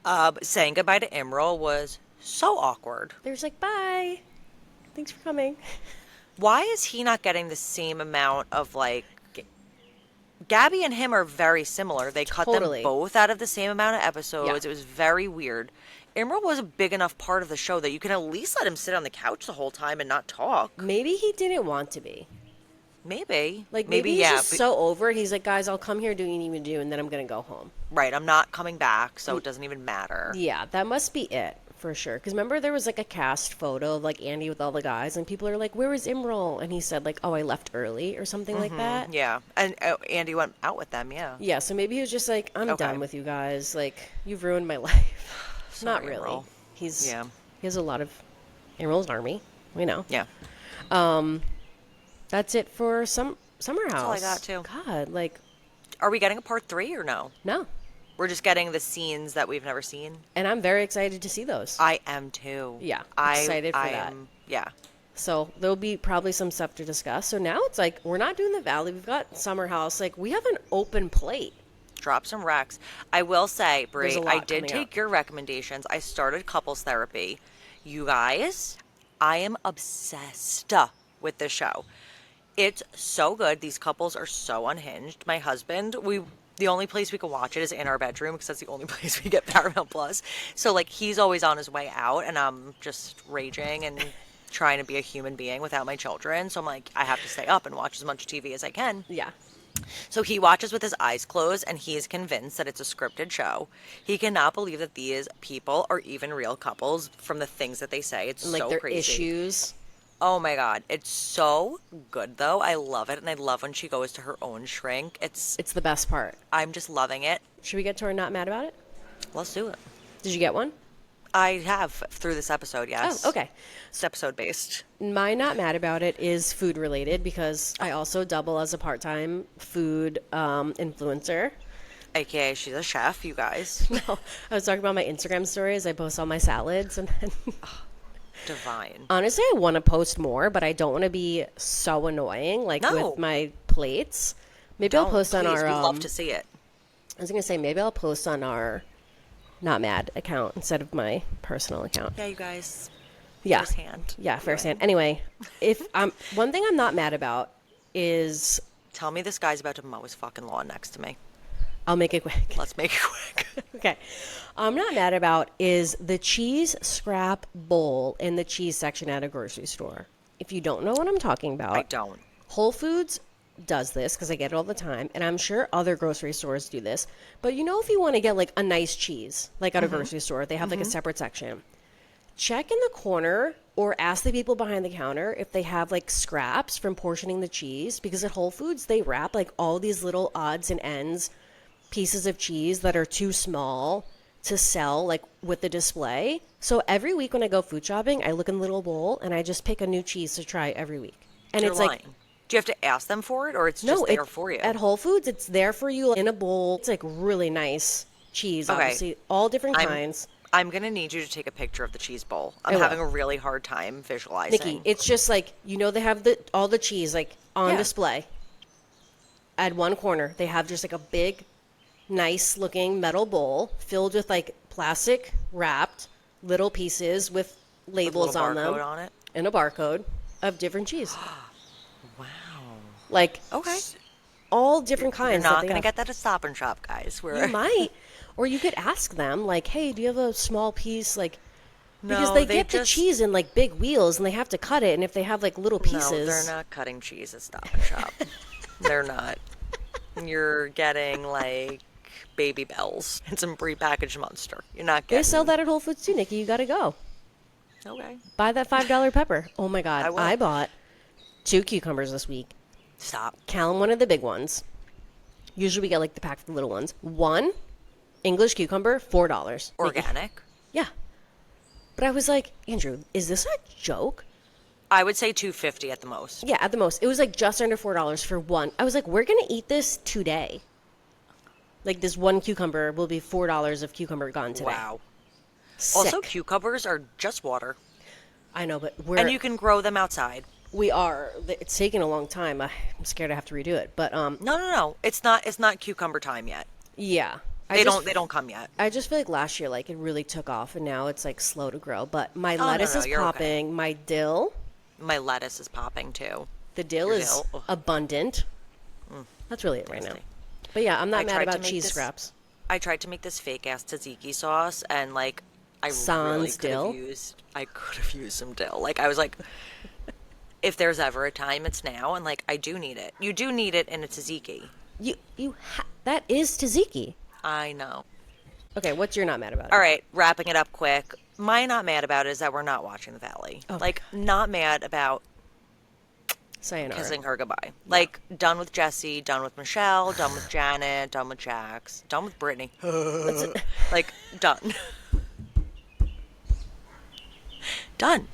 But saying goodbye to Emerald was so awkward. They're just like, bye. Thanks for coming. Why is he not getting the same amount of like? Gabby and him are very similar. They cut them Totally. both out of the same amount of episodes. Yeah. It was very weird. Emerald was a big enough part of the show that you can at least let him sit on the couch the whole time and not talk. Maybe he didn't want to be. Maybe. Like, maybe he's just so over it. He's like, guys, I'll come here doing what you need to do, and then I'm going to go home. Right, I'm not coming back, so it doesn't even matter. Yeah, that must be it, for sure. Because remember, there was, like, a cast photo of, like, Andy with all the guys, and people are like, where is Emerald? And he said, like, oh, I left early, or something like that. Yeah, and Andy went out with them, yeah. Yeah, so maybe he was just like, I'm Okay. done with you guys. Like, you've ruined my life. Not Sorry, really. Emerald. He Yeah. has a lot of Emerald's army. We know. Yeah. That's it for Summer House. all I got, too. God, like, Are we getting a part 3 or no? no. We're just getting the scenes that we've never seen? And I'm very excited to see those. I am too. Yeah, I excited for that. Yeah. So there'll be probably some stuff to discuss. So now it's like, we're not doing the Valley. We've got Summer House. Like, we have an open plate. Drop some recs. I will say, Brie, There's a lot I did coming take up. your recommendations. I started couples therapy. You guys, I am obsessed with this show. It's so good. These couples are so unhinged. My husband, the only place we can watch it is in our bedroom because that's the only place we get Paramount Plus. So like he's always on his way out and I'm just raging and trying to be a human being without my children. So I'm like, I have to stay up and watch as much TV as I can. Yeah. So he watches with his eyes closed and he is convinced that it's a scripted show. He cannot believe that these people are even real couples from the things that they say. It's And, like, so their crazy. issues. Oh my God. It's so good though. I love it. And I love when she goes to her own shrink. It's the best part. I'm just loving it. Should we get to our Not Mad About It? Let's do it. Did you get one? I have through this episode, yes. Oh, okay. It's episode based. My Not Mad About It is food related because I also double as a part-time food influencer. AKA she's a chef, you guys. No, I was talking about my Instagram stories. I post all my salads and then... Divine. Honestly, I want to post more, but I don't want to be so annoying, like No. with my plates. Maybe I'll post on Please, our... we'd love to see it. I was going to say, maybe I'll post on our Not Mad account instead of my personal account. Yeah, you guys. Yeah. Firsthand. Yeah, firsthand. Anyway, if one thing I'm not mad about is... Tell me this guy's about to mow his fucking lawn next to me. I'll make it quick. Let's make it quick. Okay. I'm not mad about is the cheese scrap bowl in the cheese section at a grocery store. If you don't know what I'm talking about, I don't. Whole Foods does this because I get it all the time, and I'm sure other grocery stores do this. But you know, if you want to get like a nice cheese, like at a grocery store, they have like a separate section. Check in the corner or ask the people behind the counter if they have like scraps from portioning the cheese, because at Whole Foods they wrap like all these little odds and ends pieces of cheese that are too small to sell like with the display. So every week when I go food shopping, I look in the little bowl and I just pick a new cheese to try every week. And You're it's lying. like, do you have to ask them for it, or it's no, just there for you? At Whole Foods, it's there for you in a bowl. It's like really nice cheese, Okay. obviously, all different kinds. I'm gonna need you to take a picture of the cheese bowl. I'm will. having a really hard time visualizing. Nikki, it's just like, you know, they have all the cheese like on Yeah. display. At one corner, they have just like a big, nice looking metal bowl filled with like plastic wrapped little pieces with labels With a little on them barcode on it. and a barcode of different cheese. Wow. Like, Okay. all different You're kinds. not that they gonna have. get that at Stop and Shop, guys. You might. Or you could ask them, like, hey, do you have a small piece? Like, because No, they they get the just- cheese in, like, big wheels, and they have to cut it. And if they have, like, little pieces... No, they're not cutting cheese at Stop and Shop. They're not. You're getting like Baby Bells and some prepackaged Munster. You're not getting. They sell that at Whole Foods, too, Nikki. You got to go. Okay. Buy that $5 pepper. Oh, my God. I will. I bought 2 cucumbers this week. Stop. Callum wanted the big ones. Usually we get, like, the pack of the little ones. One English cucumber, $4. Nikki. Organic. Yeah. But I was like, Andrew, is this a joke? I would say $2.50 at the most. Yeah, at the most. It was like just under $4 for one. I was like, we're going to eat this today. Like, this one cucumber will be $4 of cucumber gone today. Wow. Sick. Also, cucumbers are just water, I know, but we're... and you can grow them outside. We are. It's taking a long time. I'm scared I have to redo it. But No. It's not cucumber time yet. yeah. They don't come yet. I just feel like last year, like, it really took off, and now it's like slow to grow. But my Oh, lettuce no, is you're okay. popping. My dill, My lettuce is popping too. the dill Your is dill, ugh. abundant. That's really it right now. Tasty. But yeah, I'm I not mad tried to about make cheese this- scraps. I tried to make this fake ass tzatziki sauce, and like I really Sans could have dill? used. I could have used some dill. Like I was like, if there's ever a time, it's now, and like I do need it. You do need it in a tzatziki. That is tzatziki. I know. Okay, what's you're not mad about? All right, wrapping it up quick. My not mad about it is that we're not watching The Valley. Okay. Like not mad about Sayonara. kissing her goodbye. Like done with Jesse, done with Michelle, done with Janet, done with Jax, done with Brittany. Like done. Done.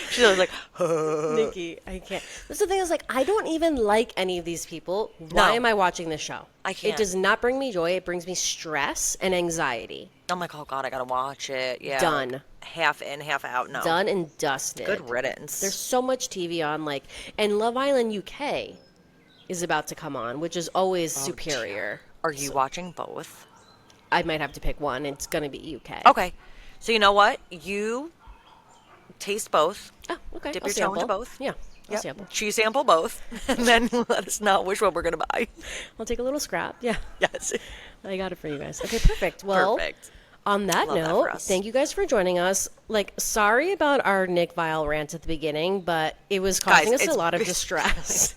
She was like, Nikki, I can't. That's the thing is, like, I don't even like any of these people. No. Why am I watching this show? I can't. It does not bring me joy. It brings me stress and anxiety. I'm like, oh God, I gotta watch it. Yeah. Done. Like, half in, half out. No. Done and dusted. Good riddance. There's so much TV on, like, and Love Island UK is about to come on, which is always superior. Are you watching both? I might have to pick one. It's going to be UK. Okay. So you know what? You taste both. Oh, okay. Dip I'll your toe into sample. both. Yeah, I'll Yep. sample. She sample both, and then let us know which one we're gonna buy. I'll take a little scrap. Yeah, Yes. I got it for you guys. Okay, perfect. Well, Perfect. on that Love that note, for us. thank you guys for joining us. Like, sorry about our Nick Vile rant at the beginning, but it was causing us a it's- lot of distress.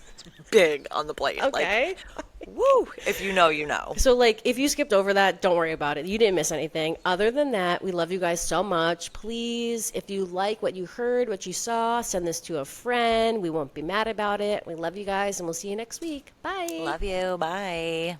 Big on the plate. Okay. Like, woo. If you know, you know. So, like, if you skipped over that, don't worry about it. You didn't miss anything. Other than that, we love you guys so much. Please, if you like what you heard, what you saw, send this to a friend. We won't be mad about it. We love you guys, and we'll see you next week. Bye. Love you. Bye.